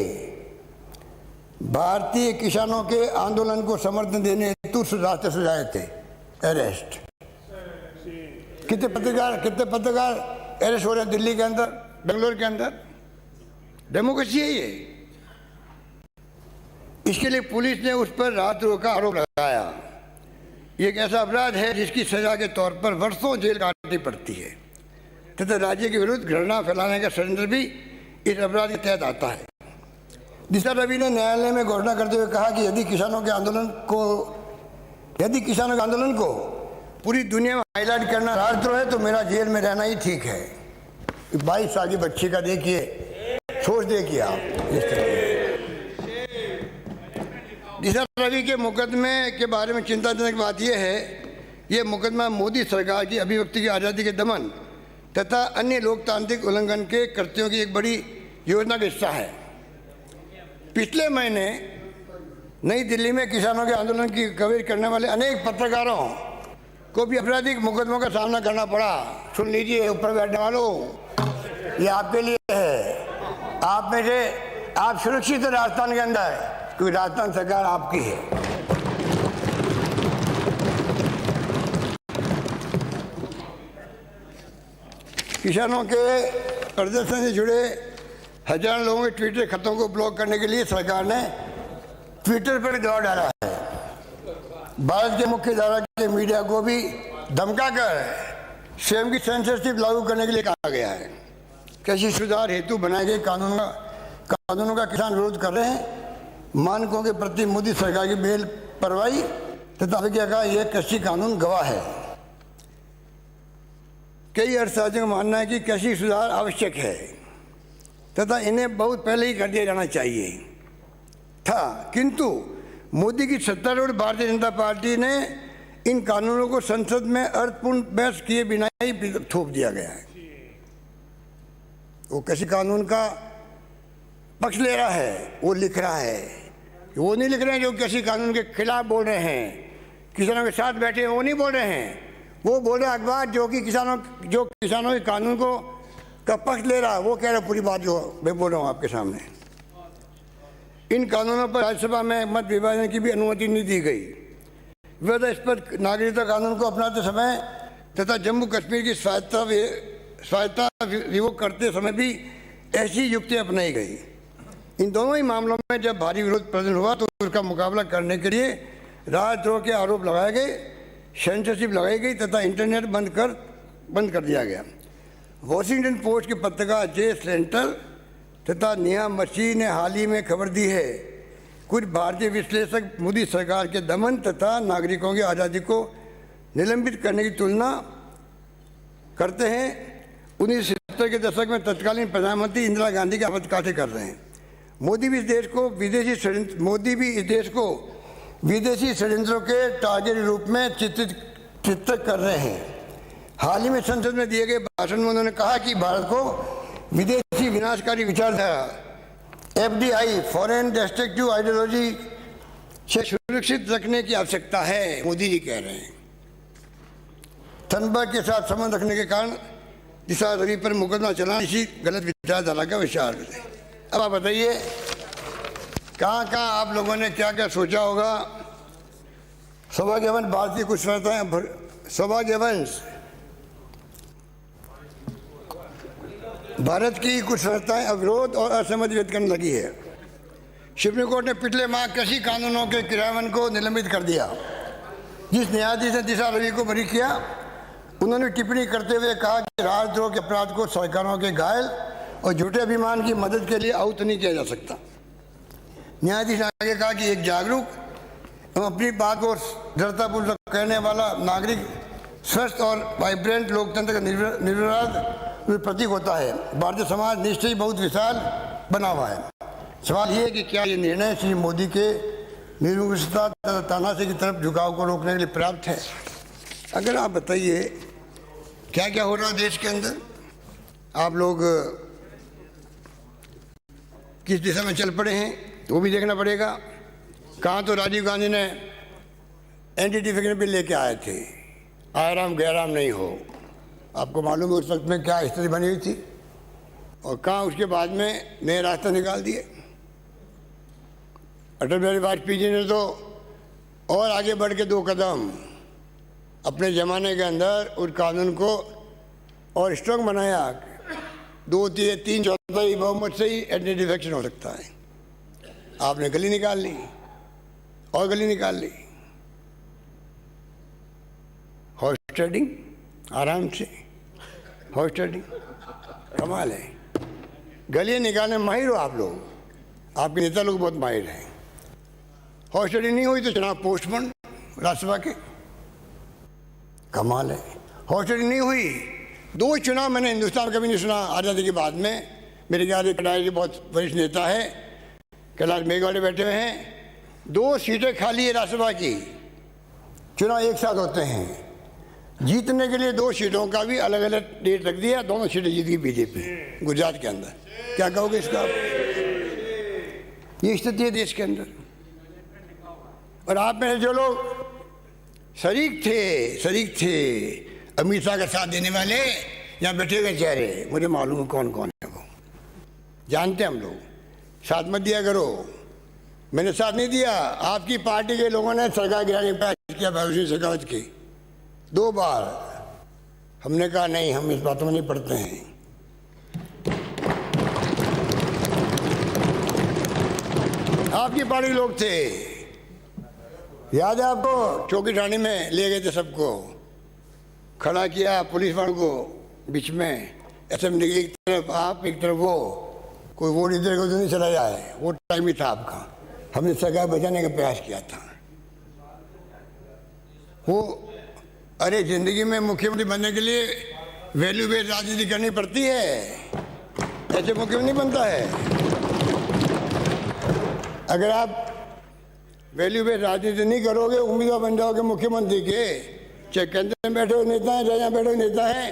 भारतीय किसानों के आंदोलन को समर्थन देने हेतु रास्ते सुझाए थे। अरेस्ट, कितने पत्रकार अरेस्ट हो रहे हैं दिल्ली के अंदर, बेंगलोर के अंदर। डेमोक्रेसी है ये। इसके लिए पुलिस ने उस पर राजद्रोह का आरोप लगाया। ये एक ऐसा अपराध है जिसकी सजा के तौर पर वर्षों जेल काटनी पड़ती है तथा राज्य के विरुद्ध घृणा फैलाने का षड्यंत्र भी इस अपराध के तहत आता है। दिशा रवि ने न्यायालय में घोषणा करते हुए कहा कि यदि किसानों के आंदोलन को पूरी दुनिया में हाईलाइट करना राजद्रोह है तो मेरा जेल में रहना ही ठीक है। 22 साल की बच्ची का देखिए, सोच देखिए आप। दिशा रवि के मुकदमे के बारे में चिंताजनक बात यह है, यह मुकदमा मोदी सरकार की अभिव्यक्ति की आज़ादी के दमन तथा अन्य लोकतांत्रिक उल्लंघन के कृत्यों की एक बड़ी योजना का हिस्सा है। पिछले महीने नई दिल्ली में किसानों के आंदोलन की कवरेज करने वाले अनेक पत्रकारों को भी आपराधिक मुकदमों का सामना करना पड़ा। सुन लीजिए ऊपर बैठने वालों, ये आपके लिए है। आप में से आप सुरक्षित हैं राजस्थान के अंदर, क्योंकि राजस्थान सरकार आपकी है। किसानों के प्रदर्शन से जुड़े हजारों लोगों के ट्विटर खतों को ब्लॉक करने के लिए सरकार ने ट्विटर पर दबाव डाला है। भारत के मुख्य धारा के मीडिया को भी धमकाकर स्वयं की सेंसरशिप लागू करने के लिए कहा गया है। कृषि सुधार हेतु बनाए गए कानूनों का किसान विरोध कर रहे हैं। मानकों के प्रति मोदी सरकार की बेपरवाही तथा अवज्ञा का यह कृषि कानून गवाह है। कई अर्थशास्त्रियों का मानना है कि कृषि सुधार आवश्यक है तथा इन्हें बहुत पहले ही कर दिया जाना चाहिए था, किंतु मोदी की सत्तारूढ़ भारतीय जनता पार्टी ने इन कानूनों को संसद में अर्थपूर्ण बहस किए बिना ही थोप दिया गया है। वो कृषि कानून का पक्ष ले रहा है, वो लिख रहा है। वो नहीं लिख रहे हैं जो कृषि कानून के खिलाफ बोल रहे हैं, किसानों के साथ बैठे हैं वो नहीं बोल रहे हैं। वो बोल रहे अखबार जो किसानों के कानून को का पक्ष ले रहा है, वो कह रहा है पूरी बात जो मैं बोल रहा हूँ आपके सामने। इन कानूनों पर राज्यसभा में मत विभाजन की भी अनुमति नहीं दी गई। विवादास्पद नागरिकता कानून को अपनाते समय तथा जम्मू कश्मीर की स्वायत्तता रिवोक करते समय भी ऐसी युक्ति अपनाई गई। इन दोनों ही मामलों में जब भारी विरोध प्रदर्शन हुआ तो उसका मुकाबला करने के लिए राजद्रोह के आरोप लगाए गए, सेंसरशिप लगाई गई तथा इंटरनेट बंद कर दिया गया। वॉशिंगटन पोस्ट के पत्रकार जे सेंटर तथा नेहा मसीह ने हाल ही में खबर दी है, कुछ भारतीय विश्लेषक मोदी सरकार के दमन तथा नागरिकों की आज़ादी को निलंबित करने की तुलना करते हैं 1970 के दशक में तत्कालीन प्रधानमंत्री इंदिरा गांधी की आपातकाल कर रहे हैं। मोदी भी इस देश को विदेशी षड्यंत्रों के टारगेट रूप में चित्रित कर रहे हैं। हाल ही में संसद में दिए गए भाषण में उन्होंने कहा कि भारत को विदेशी विनाशकारी विचारधारा FDI फॉरेन डिस्ट्रक्टिव आइडियोलॉजी से सुरक्षित रखने की आवश्यकता है, मोदी जी कह रहे हैं। थनबर्ग के साथ संबंध रखने के कारण दिशा रवि पर मुकदमा चलाना इसी गलत विचारधारा का विचार है। अब आप बताइए कहाँ कहाँ आप लोगों ने क्या क्या सोचा होगा। सौभाग्यवंश भारतीय कुछ सौभाग्यवंश भारत की कुछ संस्थाएं अविरोध और असहमति व्यक्त करने लगी है। सुप्रीम कोर्ट ने पिछले माह कृषि कानूनों के क्रियान्वयन को निलंबित कर दिया। जिस न्यायाधीश ने दिशा रवि को बरी किया, उन्होंने टिप्पणी करते हुए कहा कि राजद्रोह के अपराध को सरकारों के घायल और झूठे अभिमान की मदद के लिए आहूत नहीं किया जा सकता। न्यायाधीश ने आगे कहा कि एक जागरूक एवं अपनी बात को दृढ़तापूर्वक कहने वाला नागरिक स्वस्थ और वाइब्रेंट लोकतंत्र का निर्विवाद प्रतीक होता है। भारतीय समाज निश्चय ही बहुत विशाल बना हुआ है। सवाल ये है कि क्या ये निर्णय श्री मोदी के निर्विवादता तथा तानाशाही की तरफ झुकाव को रोकने के लिए पर्याप्त है। अगर आप बताइए क्या क्या हो रहा है देश के अंदर, आप लोग किस दिशा में चल पड़े हैं वो भी देखना पड़ेगा। कहाँ तो राजीव गांधी ने एंटी डिफेक्शन बिल लेके आए थे, आराम गैराम नहीं हो। आपको मालूम है उस वक्त में क्या स्थिति बनी हुई थी, और कहाँ उसके बाद में नए रास्ते निकाल दिए। अटल बिहारी वाजपेयी जी ने तो और आगे बढ़ के 2 कदम अपने ज़माने के अंदर उस कानून को और स्ट्रॉन्ग बनाया। 2/3 बहुमत से ही एंटी डिफेक्शन हो सकता है। आपने गली निकाल ली और गली निकाल ली। हॉर्स ट्रेडिंग आराम से, हॉर्स ट्रेडिंग कमाल है। गलियाँ निकालने में माहिर हो आप लोग, आपके नेता लोग बहुत माहिर हैं। हॉर्स ट्रेडिंग नहीं हुई तो चुनाव पोस्टपोन राज्यसभा के, कमाल है। हॉर्स ट्रेडिंग नहीं हुई, 2 चुनाव मैंने हिंदुस्तान कभी नहीं सुना आज़ादी के बाद में। मेरे ख्याल से बहुत वरिष्ठ नेता है, कैलाश मेघवाले बैठे हुए हैं। 2 सीटें खाली है राज्यसभा की, चुनाव एक साथ होते हैं। जीतने के लिए 2 सीटों का भी अलग अलग डेट रख दिया, दोनों सीटें जीत गई बीजेपी गुजरात के अंदर। क्या कहोगे इसका? ये स्थिति है देश के अंदर। और आप में जो लोग शरीक थे अमित शाह का साथ देने वाले, यहाँ बैठे हुए चेहरे मुझे मालूम है कौन कौन है, वो जानते हैं हम लोग। साथ मत दिया करो। मैंने साथ नहीं दिया। आपकी पार्टी के लोगों ने सरकार गिराने का प्रयास किया, भविष्य शेखावत की 2 बार। हमने कहा नहीं, हम इस बातों में नहीं पड़ते हैं। आपकी पार्टी लोग थे, याद है आपको? चौकी ठाणी में ले गए थे, सबको खड़ा किया पुलिस वालों को बीच में, असेंबली की एक तरफ आप एक तरफ वो, कोई वोट इधर को तो नहीं चला जाए। वो टाइम ही था आपका। हमने सरकार बचाने का प्रयास किया था। वो अरे जिंदगी में मुख्यमंत्री बनने के लिए वैल्यू बेस्ड राजनीति करनी पड़ती है, ऐसे मुख्यमंत्री नहीं बनता है। अगर आप वैल्यू बेस्ड राजनीति नहीं करोगे, उम्मीदवार बन जाओगे मुख्यमंत्री के, चाहे केंद्र में बैठे हुए नेता हैं, चाहे यहाँ बैठे हुए नेता हैं,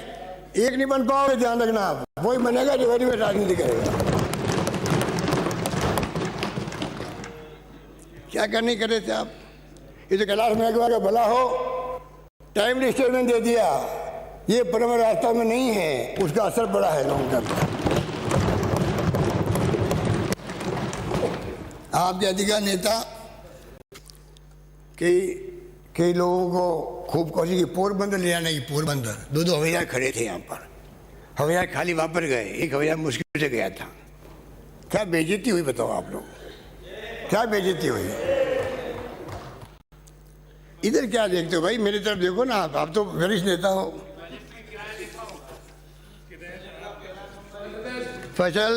एक नहीं बन पाओगे। ध्यान रखना, आप वही बनेगा जो वैल्यू बेस्ड राजनीति करेगा। क्या करने कर रहे थे आप? ये तो कैलाश मेघवाल का भला हो, टाइमली स्टेटमेंट दे दिया। ये परम रास्ता में नहीं है, उसका असर पड़ा है लोगों का। आपके अधिकार नेता कई लोगों को खूब कोशिश की पोरबंदर ले आने की। पोरबंदर 2 हवाई जहाज खड़े थे यहाँ पर, हवाई जहाज खाली वापस गए। एक हवाई जहाज मुश्किल से गया था। क्या बेइज्जती हुई बताओ आप लोग, क्या बेइज्जती हुई। इधर क्या देखते हो भाई, मेरी तरफ देखो ना। आप तो वरिष्ठ नेता हो। फसल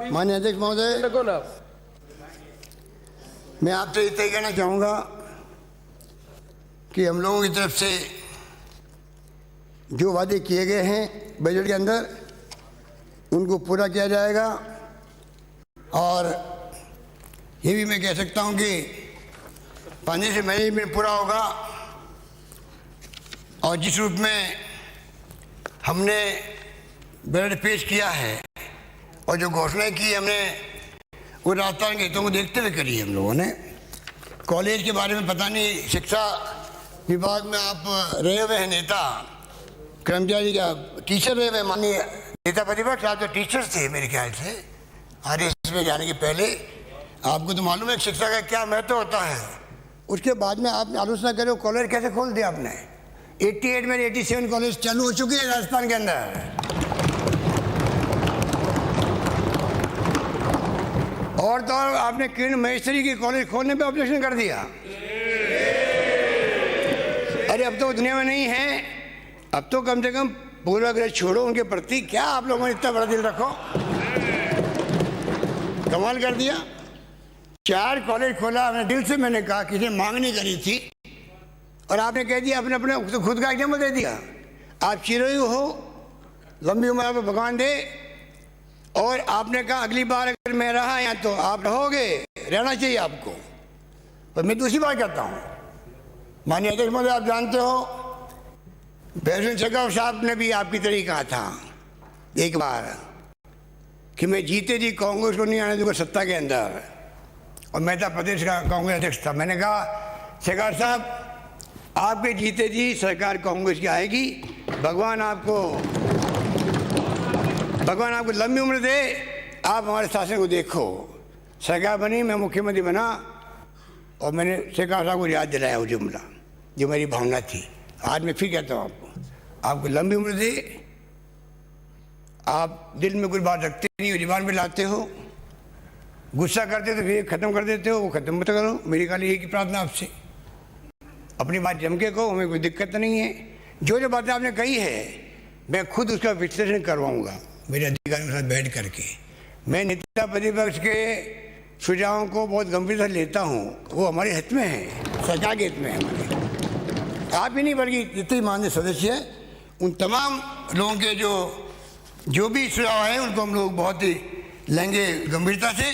माननीय अध्यक्ष महोदय, मैं आपसे इतना ही कहना चाहूँगा कि हम लोगों की तरफ से जो वादे किए गए हैं बजट के अंदर, उनको पूरा किया जाएगा। और ये भी मैं कह सकता हूँ कि फाइनेंशियल मैनेजमेंट पूरा होगा। और जिस रूप में हमने बजट पेश किया है और जो घोषणाएं की हमने वो राजस्थान के हितों को देखते हुए करी हम लोगों ने। कॉलेज के बारे में पता नहीं, शिक्षा विभाग में आप रहे हुए हैं नेता, कर्मचारी का टीचर रहे हुए, माननीय नेता प्रतिपक्ष, आप तो टीचर्स थे मेरे ख्याल से RSS में जाने के पहले। आपको तो मालूम है शिक्षा का क्या महत्व होता है। उसके बाद में आपने आलोचना करे कॉलेज कैसे खोल दिया आपने। 88 में 87 कॉलेज चालू हो चुके हैं राजस्थान के अंदर, और तो और आपने किरण महेश्वरी की कॉलेज खोलने पे ऑब्जेक्शन कर दिया। अरे अब तो दुनिया में नहीं है, अब तो कम से कम पूर्वाग्रह छोड़ो उनके प्रति। क्या आप लोगों ने इतना बड़ा दिल रखो, कमाल कर दिया। 4 कॉलेज खोला आपने, दिल से मैंने कहा, किसी ने मांग नहीं करी थी, और आपने कह दिया अपने अपने तो खुद का एग्जाम्पल दे दिया। आप चिरंजीव हो, लंबी उम्र आपको भगवान दे, और आपने कहा अगली बार अगर मैं रहा यहाँ तो आप रहोगे, रहना चाहिए आपको। पर मैं दूसरी बात कहता हूँ, माननीय अध्यक्ष महोदय, आप जानते हो बैसन शेखावत साहब ने भी आपकी तरह कहा था एक बार कि मैं जीते जी कांग्रेस को नहीं आने दूंगा सत्ता के अंदर, और मैं था प्रदेश का कांग्रेस अध्यक्ष था। मैंने कहा शेखावत साहब, आपके जीते जी सरकार कांग्रेस की आएगी, भगवान आपको लंबी उम्र दे, आप हमारे शासन को देखो। सरकार बनी, मैं मुख्यमंत्री बना, और मैंने शेखावत साहब को याद दिलाया वो जुमला जो मेरी भावना थी। आज मैं फिर कहता हूँ आपको लंबी उम्र दे। आप दिल में कुछ बात रखते नहीं हो, जुबान में लाते हो, गुस्सा करते तो फिर ख़त्म कर देते हो, वो ख़त्म मत करो। मेरी खाली एक ही प्रार्थना आपसे, अपनी बात जम के कहो, हमें कोई दिक्कत नहीं है। जो बातें आपने कही है मैं खुद उसका विश्लेषण करवाऊँगा मेरे अधिकारियों के साथ बैठ करके। मैं नेता प्रतिपक्ष के सुझावों को बहुत गंभीरता से लेता हूँ, वो हमारे हित में है, सरकार के हित में है हमारे। आप ही नहीं बल्कि जितने माननीय सदस्य हैं उन तमाम लोगों के जो भी सुझाव हैं उनको हम लोग बहुत ही लेंगे गंभीरता से,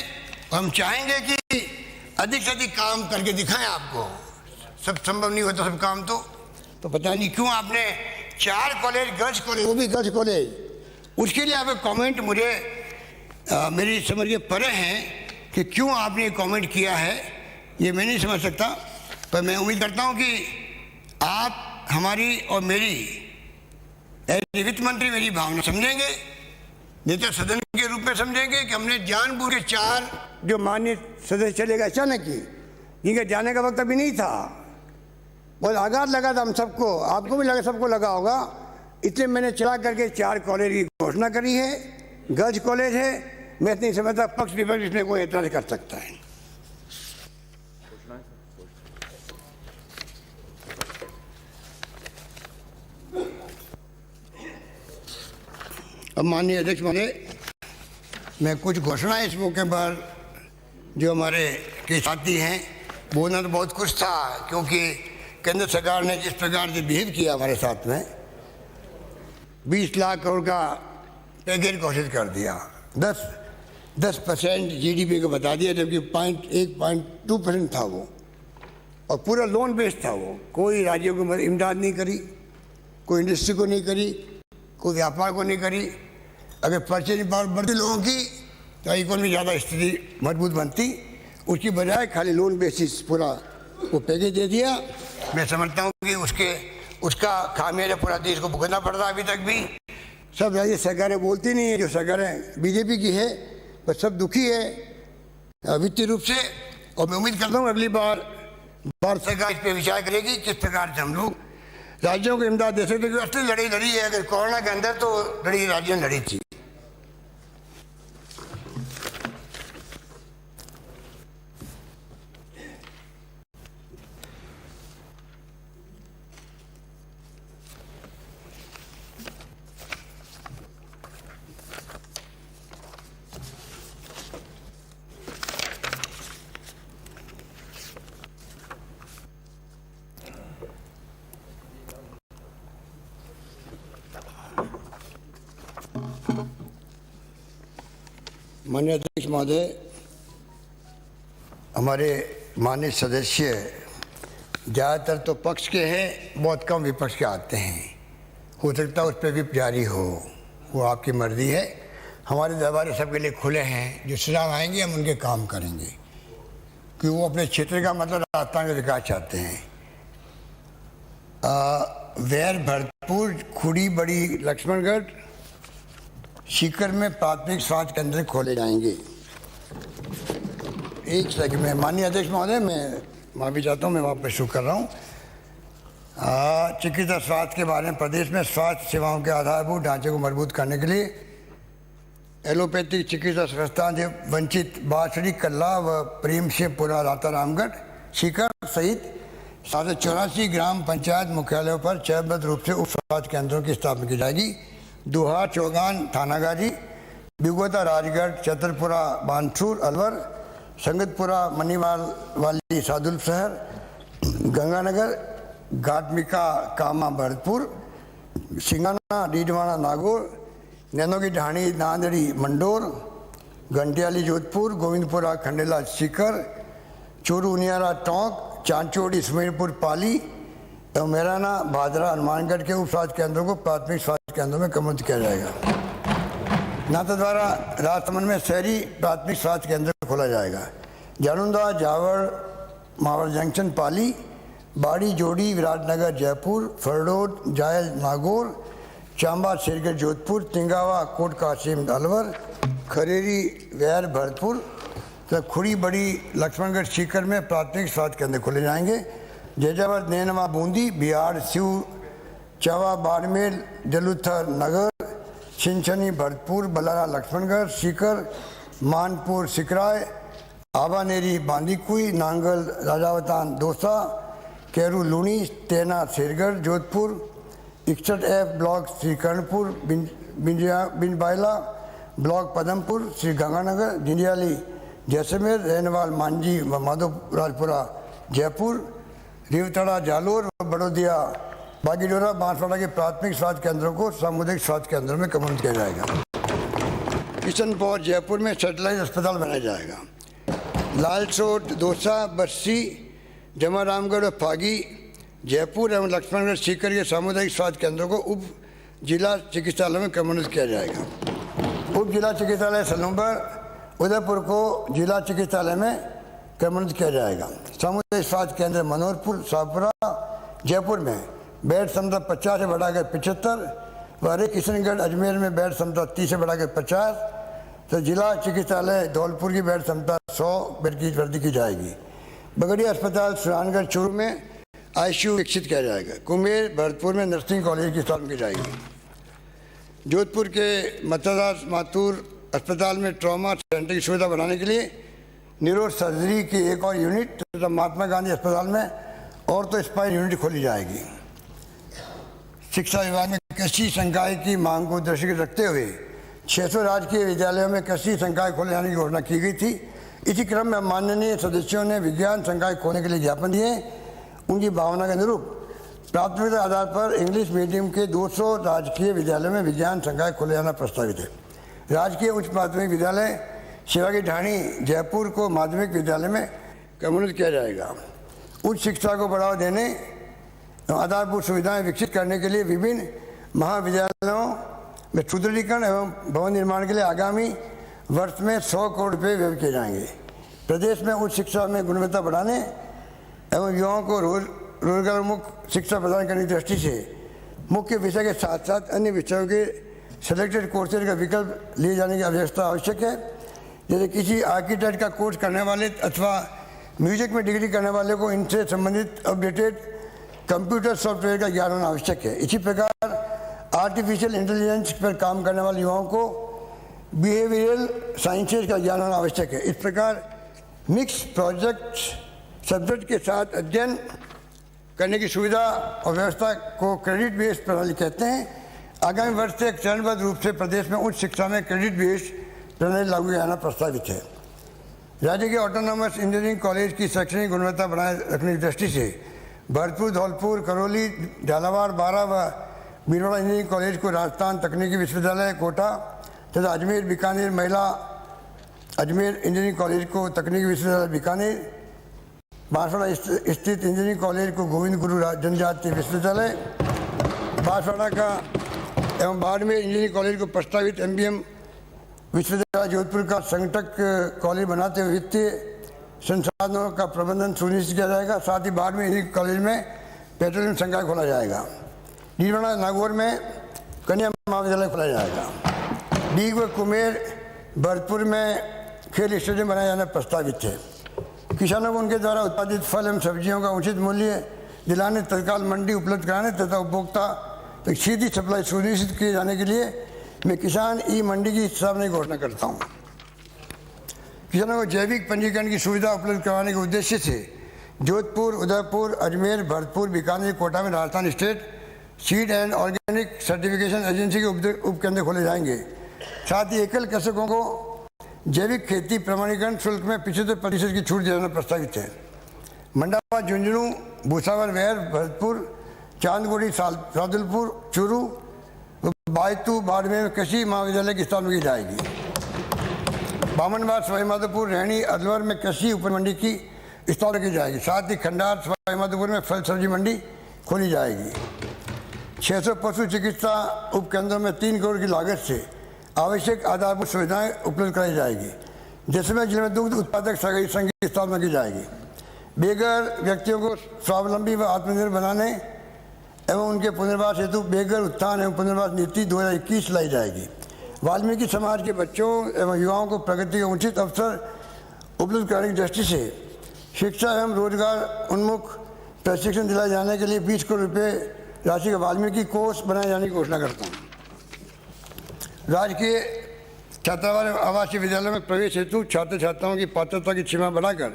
और हम चाहेंगे कि अधिक से अधिक काम करके दिखाएं आपको। सब संभव नहीं होता सब काम, तो पता नहीं क्यों आपने 4 कॉलेज, गर्ल्स कॉलेज, वो भी गर्ल्स कॉलेज, उसके लिए आप कमेंट मुझे मेरी समझ के परे हैं कि क्यों आपने ये कमेंट किया है, ये मैं नहीं समझ सकता। पर मैं उम्मीद करता हूँ कि आप हमारी और मेरी वित्त मंत्री मेरी भावना समझेंगे, नेता सदन के रूप में समझेंगे कि हमने जानबूझ के 4 जो माननीय सदस्य चले गए अचानक ही, जिनके जाने का वक्त अभी नहीं था, बहुत आघात लगा था हम सबको, आपको भी लगा, सबको लगा होगा। इसलिए मैंने चला करके 4 कॉलेज की घोषणा करी है, गर्ल्स कॉलेज है। मैं इतनी समझता पक्ष विपक्ष इसमें कोई एतराज कर सकता है। अब माननीय अध्यक्ष महोदय, मैं कुछ घोषणाएं इस मौके पर जो हमारे के साथी हैं बोलना तो बहुत कुछ था, क्योंकि केंद्र सरकार ने जिस प्रकार से बिहेव किया हमारे साथ में, 20 लाख करोड़ का पैकेज घोषित कर दिया, 10% GDP को बता दिया, जबकि 1.2% था वो, और पूरा लोन बेस्ड था वो। कोई राज्यों को इमदाद नहीं करी, कोई इंडस्ट्री को नहीं करी, कोई व्यापार को नहीं करी। अगर परचेजिंग पावर बढ़ती लोगों की तो इकोनॉमी ज़्यादा स्थिति मजबूत बनती, उसकी बजाय खाली लोन बेसिस पूरा वो पैकेज दे दिया। मैं समझता हूँ कि उसका खामियाजा पूरा देश को भुगतना पड़ रहा है अभी तक भी। सब राज्य सरकारें बोलती नहीं है, जो सरकारें बीजेपी की है, पर सब दुखी है वित्तीय रूप से। और मैं उम्मीद करता हूँ अगली बार भारत सरकार इस पर विचार करेगी किस प्रकार से हम लोग राज्यों को इमदाद दे सकते, क्योंकि असली लड़ाई लड़ी है। अगर कोरोना के अंदर तो लड़ी राज्यों ने लड़ी थी। माननीय अध्यक्ष महोदय, हमारे माननीय सदस्य ज़्यादातर तो पक्ष के हैं, बहुत कम विपक्ष के आते हैं। हो सकता है उस पर विप जारी हो, वो आपकी मर्जी है। हमारे दरबारे सबके लिए खुले हैं। जो सुझाव आएंगे हम उनके काम करेंगे कि वो अपने क्षेत्र का मतलब राजस्थान का विकास चाहते हैं। वैर भरतपुर, खुड़ी बड़ी लक्ष्मणगढ़, सीकर में प्राथमिक स्वास्थ्य केंद्र खोले जाएंगे। एक सेकंड में माननीय अध्यक्ष महोदय, मैं माफी चाहता हूँ, मैं वापस शुरू कर रहा हूँ। चिकित्सा स्वास्थ्य के बारे में प्रदेश में स्वास्थ्य सेवाओं के आधारभूत ढांचे को मजबूत करने के लिए एलोपैथिक चिकित्सा संस्थान वंचित बांसुरी, कल्ला व प्रेम से पुरा, रातारामगढ़, सीकर सहित 784 ग्राम पंचायत मुख्यालयों पर चरणबद्ध रूप से उप स्वास्थ्य केंद्रों की स्थापना की जाएगी। दुहा, चौगान, थानागाजी, बिगोता, राजगढ़, चतरपुरा, बानसूर, अलवर, संगतपुरा, मनीवाल वाली, सादुल शहर, गंगानगर, घाटमिका, कामा, भरतपुर, सिंगाना, डीडवाना, नागौर, नैनो की ढाणी, नांदड़ी, मंडोर, घंटियाली, जोधपुर, गोविंदपुरा, खंडेला, सीकर, चूरू, उनियारा, टोंक, चांचोड़ी, सुमेरपुर, पाली एवं मेराना, भादरा, हनुमानगढ़ के उप स्वास्थ्य केंद्रों को प्राथमिक स्वास्थ्य केंद्रों में कन्वर्ट किया जाएगा। नाथद्वारा राजसमंद में शहरी प्राथमिक स्वास्थ्य केंद्र खोला जाएगा। जालुंदा, जावर, मावर जंक्शन, पाली, बाड़ी, जोड़ी, विराटनगर, जयपुर, फरडोद, जायल, नागौर, चांबा, सिरगढ़, जोधपुर, तिंगावा, कोट कासिम, अलवर, खरेरी, वैर भरतपुर, तो खुड़ी बड़ी लक्ष्मणगढ़, सीकर में प्राथमिक स्वास्थ्य केंद्र खोले जाएंगे। जैजाबाद, नैनवा, बूंदी, बिहार, सिव, चवा, बाड़मेर, जलुथर, नगर, छिंछनी, Bharatpur, Balara, Laxmangarh, Sikar, Manpur, Sikrai, Abhaneri, Bandikui, Nangal, Rajawatan, Dausa, Keru, Luni, Tena, Shergarh, Jodhpur, 61F block Srikaranpur, Binjbayla block Padampur, Shri Ganganagar, Jindiyali, Jaisalmer, Renwal, Manjhi व माधोराजपुरा, जयपुर, रेवतड़ा, जालोर व बड़ौदिया, बागीडोरा, बांसवाड़ा के प्राथमिक स्वास्थ्य केंद्रों को सामुदायिक स्वास्थ्य केंद्रों में कन्वर्ट किया जाएगा। किशनपुर, जयपुर में सैटेलाइट अस्पताल बनाया जाएगा। लालसोट, दौसा, बस्सी, जमारामगढ़ और फागी, जयपुर एवं लक्ष्मणगढ़, सीकर के सामुदायिक स्वास्थ्य केंद्रों को उप जिला चिकित्सालय में कन्वर्ट किया जाएगा। उप जिला चिकित्सालय सलूम्बर, उदयपुर को जिला चिकित्सालय में कन्वर्ट किया जाएगा। सामुदायिक स्वास्थ्य केंद्र मनोहरपुर, शाहपुरा, जयपुर में बेड क्षमता 50 से बढ़ाकर 75, हरे किशनगढ़, अजमेर में बेड क्षमता 30 से बढ़ाकर 50, तो जिला चिकित्सालय धौलपुर की बेड क्षमता 100 बेड की वृद्धि की जाएगी। बगड़िया अस्पताल, सुरानगढ़, चूरू में ICU विकसित किया जाएगा। कुमेर, भरतपुर में नर्सिंग कॉलेज की स्थापना की जाएगी। जोधपुर के मतदास माथुर अस्पताल में ट्रॉमा सेंटर की सुविधा बढ़ाने के लिए न्यूरो सर्जरी की एक और यूनिट, तथा महात्मा गांधी अस्पताल में ऑर्थो स्पाइन यूनिट खोली जाएगी। शिक्षा विभाग में कृषि संकाय की मांग को दृष्टिगत रखते हुए 600 राजकीय विद्यालयों में कृषि संकाय खोले जाने की घोषणा की गई थी। इसी क्रम में माननीय सदस्यों ने विज्ञान संकाय खोलने के लिए ज्ञापन दिए। उनकी भावना के अनुरूप प्राथमिकता आधार पर इंग्लिश मीडियम के 200 राजकीय विद्यालयों में विज्ञान संकाय खोले जाना प्रस्तावित है। राजकीय उच्च माध्यमिक विद्यालय शिवा की ढाणी, जयपुर को माध्यमिक विद्यालय में कन्वर्ट किया जाएगा। उच्च शिक्षा को बढ़ावा देने, आधारभूत सुविधाएं विकसित करने के लिए विभिन्न महाविद्यालयों में सुदृढ़ीकरण एवं भवन निर्माण के लिए आगामी वर्ष में 100 करोड़ रुपये व्यय किए जाएंगे। प्रदेश में उच्च शिक्षा में गुणवत्ता बढ़ाने एवं युवाओं को रोजगारोन्मुख शिक्षा प्रदान करने की दृष्टि से मुख्य विषय के साथ साथ अन्य विषयों के सेलेक्टेड कोर्सेज का विकल्प लिए जाने की आवश्यकता आवश्यक है। जैसे किसी आर्किटेक्ट का कोर्स करने वाले अथवा म्यूजिक में डिग्री करने वाले को इनसे संबंधित अपडेटेड कंप्यूटर सॉफ्टवेयर का ज्ञान होना आवश्यक है। इसी प्रकार आर्टिफिशियल इंटेलिजेंस पर काम करने वाले युवाओं को बिहेवियरल साइंसेज का ज्ञान होना आवश्यक है। इस प्रकार मिक्स प्रोजेक्ट सब्जेक्ट के साथ अध्ययन करने की सुविधा और व्यवस्था को क्रेडिट बेस्ड प्रणाली कहते हैं। आगामी वर्ष से चरणबद्ध रूप से प्रदेश में उच्च शिक्षा में क्रेडिट बेस्ड प्रणाली लागू किया जाना प्रस्तावित है। राज्य के ऑटोनॉमस इंजीनियरिंग कॉलेज की शैक्षणिक गुणवत्ता बनाए रखने की दृष्टि से भरतपुर, धौलपुर, करौली, झालावाड़, बारा व भीलवाड़ा इंजीनियरिंग कॉलेज को राजस्थान तकनीकी विश्वविद्यालय कोटा तथा अजमेर बीकानेर महिला अजमेर इंजीनियरिंग कॉलेज को तकनीकी विश्वविद्यालय बीकानेर, बांसवाड़ा स्थित इंजीनियरिंग कॉलेज को गोविंद गुरु जनजातीय विश्वविद्यालय बांसवाड़ा का एवं बाड़मेर इंजीनियरिंग कॉलेज को प्रस्तावित MBM विश्वविद्यालय जोधपुर का संगठक कॉलेज बनाते हुए वित्तीय संसाधनों का प्रबंधन सुनिश्चित किया जाएगा। साथ ही बाद में इसी कॉलेज में पेट्रोलियम संकाय खोला जाएगा। नीलवड़ा नागौर में कन्या महाविद्यालय खोला जाएगा। डीग व कुमेर भरतपुर में खेल स्टेडियम बनाया जाना प्रस्तावित है। किसानों को उनके द्वारा उत्पादित फल एवं सब्जियों का उचित मूल्य दिलाने, तत्काल मंडी उपलब्ध कराने तथा उपभोक्ता तक सीधी सप्लाई सुनिश्चित किए जाने के लिए मैं किसान ई मंडी की स्थापना की घोषणा करता हूँ। किसानों को जैविक पंजीकरण की सुविधा उपलब्ध करवाने के उद्देश्य से जोधपुर, उदयपुर, अजमेर, भरतपुर, बीकानेर, कोटा में Rajasthan state seed and organic certification agency के उपकेंद्र खोले जाएंगे। साथ ही एकल कृषकों को जैविक खेती प्रमाणीकरण शुल्क में 75% की छूट देना प्रस्तावित है। मंडावा, झुंझुनू, भूसावर, वैर, भरतपुर, चांदगुड़ी, सादुलपुर, चूरू, बायतू, बाड़मेर में कृषि महाविद्यालय की स्थापना की जाएगी। बामनबाद, सवाईमाधोपुर, रहनी, अलवर में कृषि उपमंडी की स्थापना की जाएगी। साथ ही खंडार, सवाईमाधोपुर में फल सब्जी मंडी खोली जाएगी। 600 पशु चिकित्सा उपकेंद्रों में 3 करोड़ की लागत से आवश्यक आधारभूत सुविधाएं उपलब्ध कराई जाएगी। जैसलमेर जिले में दुग्ध उत्पादक सहकारी संघ की स्थापना की जाएगी। बेघर व्यक्तियों को स्वावलंबी व आत्मनिर्भर बनाने एवं उनके पुनर्वास हेतु बेघर उत्थान एवं पुनर्वास नीति 2021 लाई जाएगी। वाल्मीकि समाज के बच्चों एवं युवाओं को प्रगति का उचित अवसर उपलब्ध कराने की दृष्टि से शिक्षा एवं रोजगार उन्मुख प्रशिक्षण दिलाए जाने के लिए 20 करोड़ रुपये राशि का वाल्मीकि कोष बनाए जाने की घोषणा करता हूँ। राजकीय छात्रावास आवासीय विद्यालय में प्रवेश हेतु छात्र छात्राओं की पात्रता की सीमा बढ़ाकर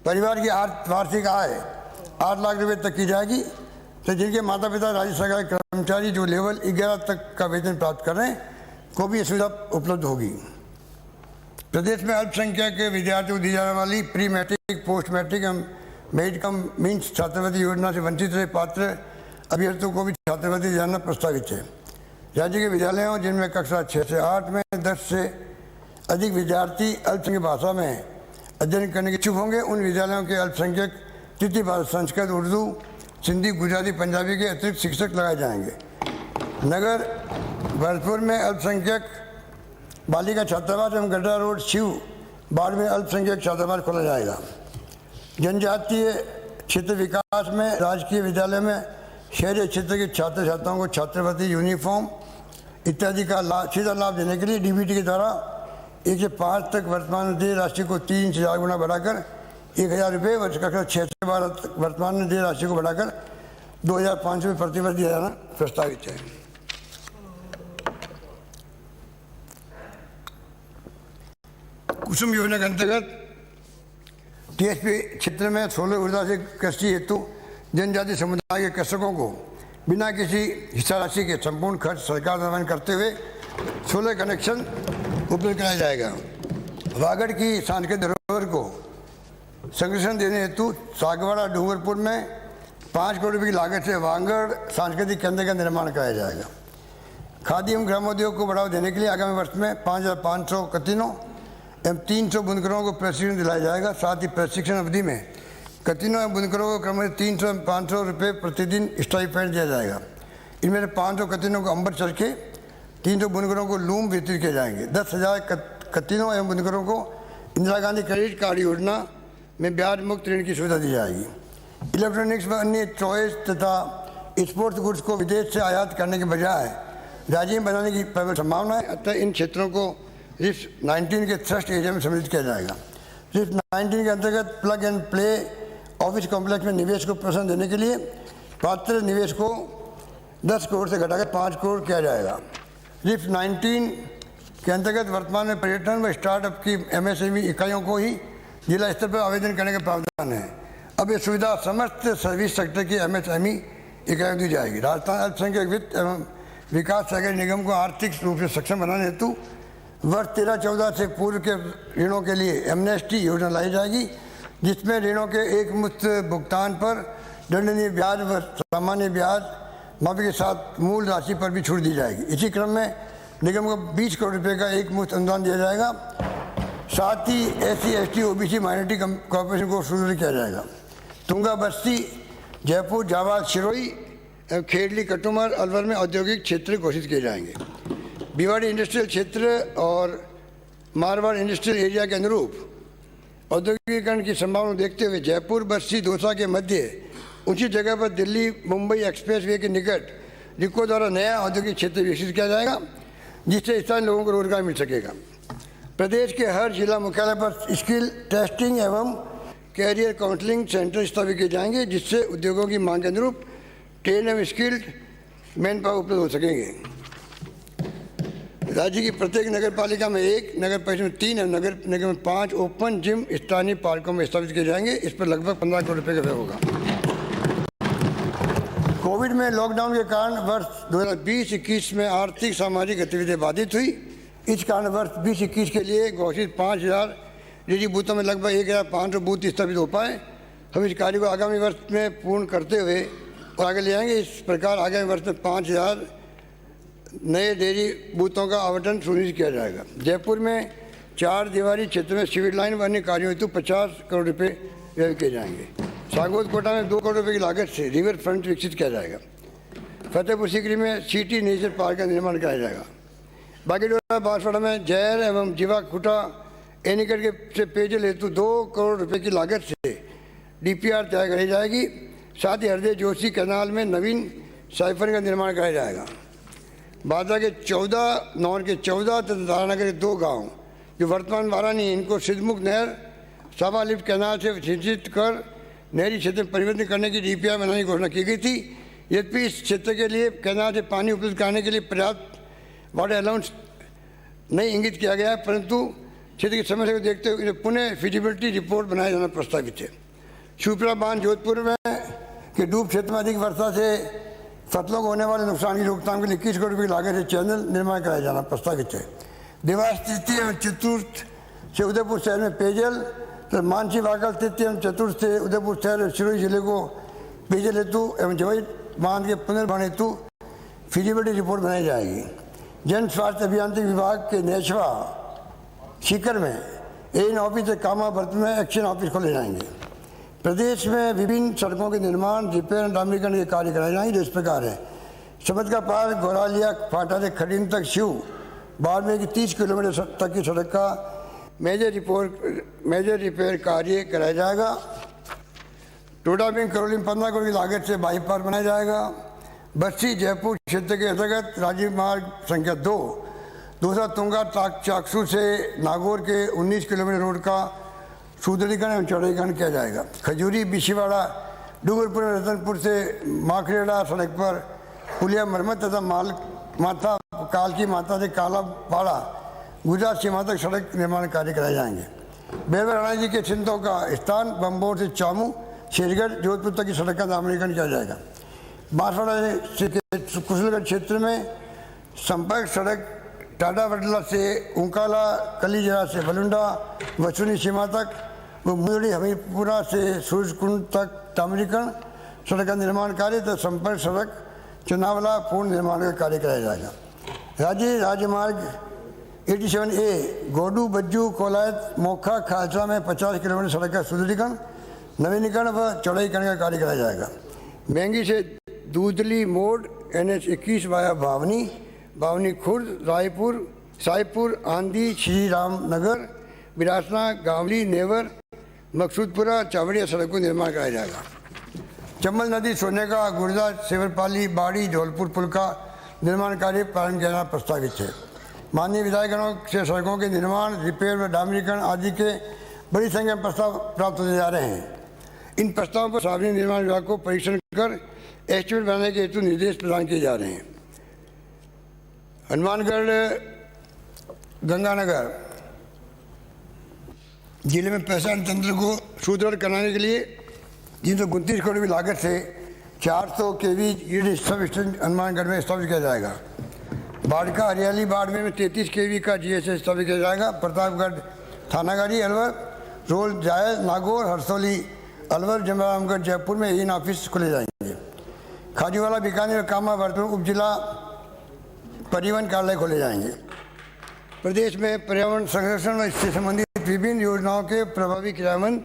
परिवार की वार्षिक आय 8 लाख रुपये तक की जाएगी। तो जिनके माता पिता राज्य सरकार के कर्मचारी जो लेवल 11 तक का वेतन प्राप्त कर रहे हैं को भी यह सुविधा उपलब्ध होगी। प्रदेश में अल्पसंख्यक विद्यार्थियों को दी जाने वाली प्री मैट्रिक, पोस्ट मैट्रिक एवं मेरिट कम मीन्स छात्रवृत्ति योजना से वंचित रहे पात्र अभ्यर्थियों को भी छात्रवृत्ति देना प्रस्तावित है। राज्य के विद्यालयों जिनमें कक्षा 6 से 8 में 10 से अधिक विद्यार्थी अल्पसंख्यक भाषा में अध्ययन करने के इच्छुक होंगे, उन विद्यालयों के अल्पसंख्यक तृतीय भाषा संस्कृत, उर्दू, सिंधी, गुजराती, पंजाबी के अतिरिक्त शिक्षक लगाए जाएंगे। नगर भरतपुर में अल्पसंख्यक बालिका छात्रावास एवं गड्ढा रोड शिव बाड़ में अल्पसंख्यक छात्रावास खोला जाएगा। जनजातीय क्षेत्र विकास में राजकीय विद्यालय में शहरी क्षेत्र के छात्र छात्राओं को छात्रवृत्ति, यूनिफॉर्म इत्यादि का सीधा लाभ देने के लिए डीबीटी के द्वारा 1 से 5 तक वर्तमान देय राशि को 3 से 4 गुना बढ़ाकर 1000 रुपये, वर्ष कक्षा 6 से 12 तक वर्तमान देय राशि को बढ़ाकर 2500 रुपये प्रतिवर्ष दिया जाना प्रस्तावित है। कुसुम योजना के अंतर्गत टीएसपी क्षेत्र में सोलर ऊर्जा से कृषि हेतु जनजाति समुदाय के कृषकों को बिना किसी हिस्सा राशि के संपूर्ण खर्च सरकार निर्वहन करते हुए सोलर कनेक्शन उपलब्ध कराया जाएगा। वागड़ की सांस्कृतिक धरोहर को संरक्षण देने हेतु सागवाड़ा डूंगरपुर में 5 करोड़ रुपये की लागत से वागड़ सांस्कृतिक केंद्र का निर्माण कराया जाएगा। खादी एवं ग्रामोद्योग को बढ़ावा देने के लिए आगामी वर्ष में 5500 कतीनों एवं 300 बुनकरों को प्रशिक्षण दिलाया जाएगा। साथ ही प्रशिक्षण अवधि में कतीनों एवं बुनकरों को क्रमशः 300-500 रुपये प्रतिदिन स्टाइपेंड दिया जाएगा। इनमें से 500 कतीनों को अंबर चरखे, 300 बुनकरों को लूम वितरित किए जाएंगे। 10,000 कतीनों एवं बुनकरों को इंदिरा गांधी क्रेडिट कार्ड योजना में ब्याज मुक्त ऋण की सुविधा दी जाएगी। इलेक्ट्रॉनिक्स व अन्य टॉयज तथा स्पोर्ट्स गुड्स को विदेश से आयात करने के बजाय राज्य में बनाने की प्रबल संभावना है। अतः इन क्षेत्रों को रिस्क 19 के थ्रस्ट एरिया में सम्मिलित किया जाएगा। रिस्क 19 के अंतर्गत plug and play office complex में निवेश को प्रोत्साहन देने के लिए पात्र निवेश को 10 करोड़ से घटाकर 5 करोड़ किया जाएगा। रिस्क 19 के अंतर्गत वर्तमान में पर्यटन व स्टार्टअप की एमएसएमई इकाइयों को ही जिला स्तर पर आवेदन करने का प्रावधान है। अब ये सुविधा समस्त सर्विस सेक्टर की एमएसएमई इकाइयों दी जाएगी। राजस्थान अल्पसंख्यक वित्त एवं विकास सहकारी निगम को आर्थिक रूप से सक्षम बनाने हेतु वर्ष 13-14 से पूर्व के ऋणों के लिए एमनेस्टी योजना लाई जाएगी, जिसमें ऋणों के एक मुश्त भुगतान पर दंडनीय ब्याज व सामान्य ब्याज माफी के साथ मूल राशि पर भी छूट दी जाएगी। इसी क्रम में निगम को 20 करोड़ रुपये का एक मुश्त अनुदान दिया जाएगा। साथ ही SC, ST, OBC minority corporation को सुदृढ़ किया जाएगा। तुंगा बस्ती, जयपुर, जावाद, सिरोही, खेड़ली, कटुमर, अलवर में औद्योगिक क्षेत्र घोषित किए जाएंगे। भिवाड़ी इंडस्ट्रियल क्षेत्र और मारवाड़ इंडस्ट्रियल एरिया के अनुरूप औद्योगिकीकरण की संभावना देखते हुए जयपुर बस्ती दौसा के मध्य ऊंची जगह पर दिल्ली मुंबई एक्सप्रेसवे के निकट रिको द्वारा नया औद्योगिक क्षेत्र विकसित किया जाएगा, जिससे स्थानीय लोगों को रोजगार मिल सकेगा। प्रदेश के हर जिला मुख्यालय पर स्किल टेस्टिंग एवं कैरियर काउंसलिंग सेंटर स्थापित किए जाएंगे, जिससे उद्योगों की मांग के अनुरूप ट्रेन एवं स्किल्ड मैन पावर उपलब्ध हो सकेंगे। राज्य की प्रत्येक नगर पालिका में 1, नगर परिषद में 3 और नगर निगम में 5 ओपन जिम स्थानीय पार्कों में स्थापित किए जाएंगे। इस पर लगभग 15 करोड़ रुपये का व्यय होगा। कोविड में लॉकडाउन के कारण वर्ष 2020-21 में आर्थिक सामाजिक गतिविधियाँ बाधित हुई। इस कारण वर्ष 2021 के लिए घोषित 5000 निजी बूथों में लगभग 1500 बूथ स्थापित हो पाए। हम इस कार्य को आगामी वर्ष में पूर्ण करते हुए और आगे ले जाएंगे। इस प्रकार आगामी वर्ष में 5000 नए डेयरी बूथों का आवंटन सुनिश्चित किया जाएगा। जयपुर में 4 दीवारी क्षेत्र में सिविल लाइन व अन्य कार्यों हेतु 50 करोड़ रुपये व्यय किए जाएंगे। सागौद कोटा में 2 करोड़ रुपये की लागत से रिवर फ्रंट विकसित किया जाएगा। फतेहपुर सीकरी में सिटी नेचर पार्क का निर्माण कराया जाएगा। बागीडोरा बांसवाड़ा में जैर एवं जीवा खुटा एनीकट के से पेयजल हेतु 2 करोड़ रुपये की लागत से DPR तैयार कराई जाएगी। साथ ही हृदय जोशी कैनाल में नवीन साइफर का निर्माण कराया जाएगा। बांदा के 14, नौर के 14 तथा दारानगर के 2 गांव जो वर्तमान वारानी, इनको सिद्धमुख नहर सावा लिफ्ट कैनाल से सिंचित कर नहरी क्षेत्र में परिवर्तन करने की DPR बनाने की घोषणा की गई थी। यद्यपि इस क्षेत्र के लिए कैनाल से पानी उपलब्ध कराने के लिए पर्याप्त वाटर अलाउंस नहीं इंगित किया गया है, परंतु क्षेत्र की समस्या को देखते हुए पुनः फिजिबिलिटी रिपोर्ट बनाया जाना प्रस्तावित है। शिवपुरा बांध जोधपुर में के डूब क्षेत्र में अधिक वर्षा से फसलों को होने वाले नुकसान की रोकथाम के लिए 21 करोड़ रुपये की लागत से चैनल निर्माण कराया जाना प्रस्तावित है। देवास तृतीय एवं चतुर्थ से उदयपुर शहर में पेयजल, तो मानसी वाकल तृतीय एवं चतुर्थ से उदयपुर शहर और सिरोही जिले को पेयजल हेतु एवं जवई बांध के पुनर्भरण हेतु फिजिबिलिटी रिपोर्ट बनाई जाएगी। जन स्वास्थ्य अभियांत्रिकी विभाग के नेशवा सीकर में एन ऑफिस से कामा बर्थ में एक्शन ऑफिस खोले जाएंगे। प्रदेश में विभिन्न सड़कों के निर्माण, रिपेयर और डामरीकरण के कार्य कराए जाएंगे, जो इस प्रकार है। समझ का पार घोरालिया फाटा से खडीन तक शिव बाड़मेर की 30 किलोमीटर तक की सड़क का मेजर रिपेयर कार्य कराया जाएगा। टोडाबिंग करौली में 15 करोड़ की लागत से बाईपास बनाया जाएगा। बस्ती जयपुर क्षेत्र के अंतर्गत राज्य मार्ग संख्या 2 दूसरा तुंगा चाकसू से नागौर के 19 किलोमीटर रोड का सुदृढ़ीकरण एवं चौड़ीकरण किया जाएगा। खजूरी बिशीवाड़ा डूंगरपुर रतनपुर से माखरेड़ा सड़क पर पुलिया मरम्मत तथा माता कालकी माता से कालापाड़ा गुजरात सीमा तक सड़क निर्माण कार्य कराए जाएंगे। बेलवर राणा जी के चिंतों का स्थान बम्बोर से चामू शेरगढ़ जोधपुर तक की सड़क का डामरीकरण किया जाएगा। बांसवाड़ा कुशलगढ़ क्षेत्र में संपर्क सड़क टाडावडला से उंकाला कलीजरा से बलुंडा वसुनी सीमा तक व मुंदड़ी हमीरपुरा से सूरजकुंड तक डामरीकरण सड़क का निर्माण कार्य तथा संपर्क सड़क चुनावला पूर्ण निर्माण का कार्य कराया जाएगा। राज्य राजमार्ग 87A गोडू बज्जू कोलायत मोखा खालसा में 50 किलोमीटर सड़क का सुदृढ़ीकरण नवीनीकरण व चौड़ाईकरण का कार्य कराया जाएगा। महंगी से दूधली मोड़ NH 21 वाया भावनी खुर्द रायपुर साईपुर आंधी श्री राम नगर बिरासना गावली नेवर मकसूदपुरा चावड़िया सड़क को निर्माण कराया जाएगा। चंबल नदी सोनेगा गुर्दा सेवरपाली बाड़ी धौलपुर पुल का निर्माण कार्य प्रारंभ किया जाना प्रस्तावित है। माननीय विधायकगणों से सड़कों के निर्माण रिपेयर व डामरीकरण आदि के बड़ी संख्या में प्रस्ताव प्राप्त होते जा रहे हैं। इन प्रस्तावों पर सार्वजनिक निर्माण विभाग को परीक्षण कर एस्टिमेट बनाने के हेतु निर्देश प्रदान किए जा रहे हैं। हनुमानगढ़ गंगानगर जिले में प्रशासन तंत्र को सुदृढ़ कराने के लिए 329 करोड़ की लागत से 400 kV grid sub station Hanumangarh में स्थापित किया जाएगा। बाड़का हरियाली बाड़मेर में 33 kV का GSS स्थापित किया जाएगा। प्रतापगढ़ थानागारी अलवर रोल जायल नागौर हरसौली अलवर जमरामगढ़ जयपुर में इन ऑफिस खोले जाएंगे। खाजूवाला बीकानेर कामा वर्तमान उप जिला परिवहन कार्यालय खोले जाएंगे। प्रदेश में पर्यावरण संरक्षण व इससे संबंधित विभिन्न योजनाओं के प्रभावी क्रियान्वयन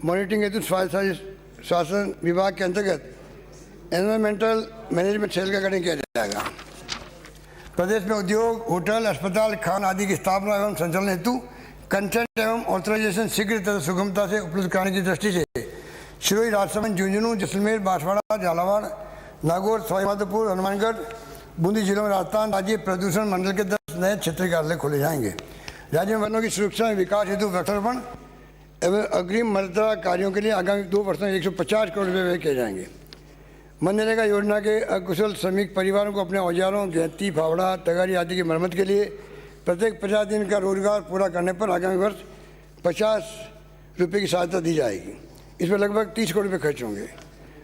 मॉनिटरिंग हेतु स्वायत्त शासन विभाग के अंतर्गत एनवायरमेंटल मैनेजमेंट सेल का गठन किया जाएगा। प्रदेश में उद्योग, होटल, अस्पताल, खान आदि की स्थापना एवं संचालन हेतु कंसेंट एवं ऑथराइजेशन शीघ्र तथा सुगमता से उपलब्ध कराने की दृष्टि से सिरोही, राजसमंद, झुंझुनू, जैसलमेर, बांसवाड़ा, झालावाड़, नागौर, सवाईमाधोपुर, हनुमानगढ़, बूंदी जिलों में राजस्थान राज्य प्रदूषण मंडल के 10 नए क्षेत्रीय कार्यालय खोले जाएंगे। राज्य में वनों की सुरक्षा एवं विकास हेतु वृक्षारोपण एवं अग्रिम मर्यादा कार्यों के लिए आगामी 2 वर्षों में 150 करोड़ रुपये व्यय किए जाएंगे। मनरेगा योजना के अकुशल श्रमिक परिवारों को अपने औजारों, गैती, फावड़ा, तगारी आदि की मरम्मत के लिए प्रत्येक 50 दिन का रोजगार पूरा करने पर आगामी वर्ष 50 रुपये की सहायता दी जाएगी। इस पर लगभग 30 करोड़ रुपये खर्च होंगे।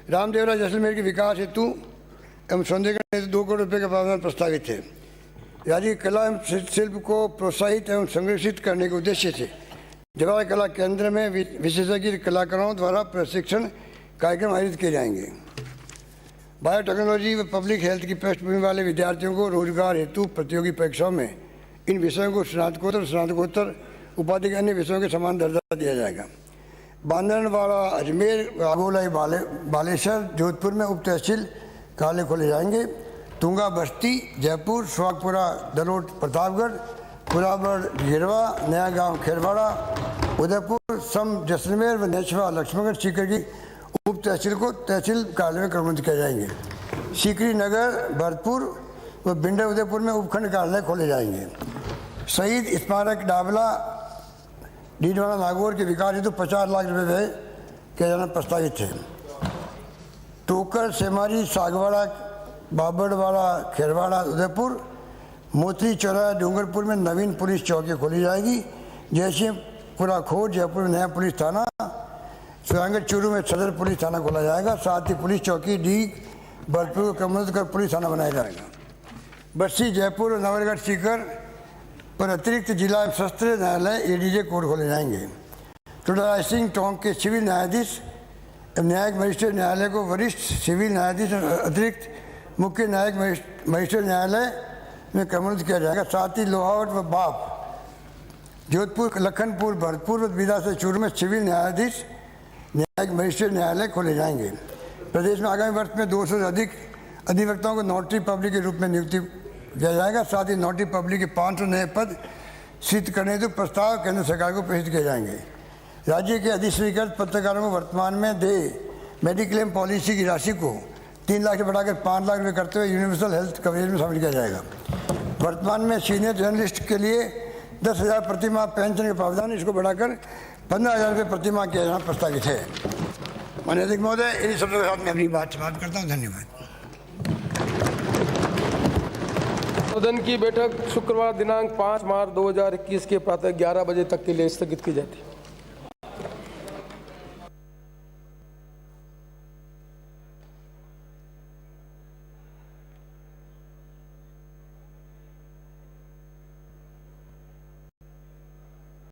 रामदेवरा जैसलमेर के विकास हेतु एवं सौंदर्यीकरण हेतु 2 करोड़ रुपये का प्रावधान प्रस्तावित है। राज्य की कला एवं शिल्प को प्रोत्साहित एवं संरक्षित करने के उद्देश्य से जवाहर कला केंद्र में विशेषज्ञ कलाकारों द्वारा प्रशिक्षण कार्यक्रम आयोजित किए जाएंगे। बायोटेक्नोलॉजी व पब्लिक हेल्थ की पृष्ठभूमि वाले विद्यार्थियों को रोजगार हेतु प्रतियोगी परीक्षाओं में इन विषयों को स्नातकोत्तर उपाधि के अन्य विषयों के समान दर्जा दिया जाएगा। बांदरवाड़ा, अजमेर, वाघोलाई, बालेश्वर, जोधपुर में उप तहसील कार्यालय खोले जाएंगे। तुंगा, बस्ती, जयपुर, सुहागपुरा, दलोट, प्रतापगढ़, कुलाबड़, गिरवा, नया गांव, खेरवाड़ा, उदयपुर, सम, जैसलमेर व नेचवा, लक्ष्मणगढ़, सीकर की उप तहसील को तहसील कार्यालय में क्रमबद्ध किया जाएंगे। सीकरी नगर, भरतपुर व बिंडा, उदयपुर में उपखंड कार्यालय खोले जाएंगे। शहीद स्मारक डाबला, डीडवाड़ा, नागौर के विकास हेतु 50 लाख रुपये व्यय किया जाना प्रस्तावित है। टोकर, सेमारी, सागवाड़ा, बाबड़वाड़ा, खेरवाड़ा, उदयपुर, मोती चौराहा, डूंगरपुर में नवीन पुलिस चौकी खोली जाएगी। जयसिंहपुरा खोज, जयपुर में नया पुलिस थाना, सुरंगट चूरू में सदर पुलिस थाना खोला जाएगा। साथ ही पुलिस चौकी डी भरतपुर को क्रमबद्ध कर पुलिस थाना बनाया जाएगा। बस्ती, जयपुर और नवलगढ़, सीकर पर अतिरिक्त जिला सत्र न्यायालय एडीजे कोर्ट खोले जाएंगे। टोडा सिंह टोंक के सिविल न्यायाधीश न्यायिक मजिस्ट्रेट न्यायालय को वरिष्ठ सिविल न्यायाधीश और अतिरिक्त मुख्य न्यायिक मजिस्ट्रेट न्यायालय में क्रमबद्ध किया जाएगा। साथ ही लोहावट व बाप, जोधपुर, लखनपुर, भरतपुर व बिदा से चूरू में सिविल न्यायाधीश न्यायिक मजिस्ट्रेट न्यायालय खोले जाएंगे। प्रदेश में आगामी वर्ष में 200 से अधिक अधिवक्ताओं को नोटरी पब्लिक के रूप में नियुक्ति किया जाएगा। साथ ही नोटरी पब्लिक के 500 नए पद सिद्ध करने हेतु प्रस्ताव केंद्र सरकार को प्रेषित किए जाएंगे। राज्य के अधिस्वीकृत पत्रकारों को वर्तमान में मेडिक्लेम पॉलिसी की राशि को 3 लाख से बढ़ाकर 5 लाख रुपये करते हुए यूनिवर्सल हेल्थ कवरेज में शामिल किया जाएगा। वर्तमान में सीनियर जर्नलिस्ट के लिए 10,000 प्रतिमाह पेंशन के प्रावधान, इसको बढ़ाकर 15,000 रुपये प्रतिमाह किया जाना प्रस्तावित है। माननीय अध्यक्ष महोदय, इन शब्दों के साथ मैं अपनी बात समाप्त करता हूँ। धन्यवाद। सदन की बैठक शुक्रवार दिनांक 5 मार्च 2021 के प्रातः 11 बजे तक के लिए स्थगित की जाती है।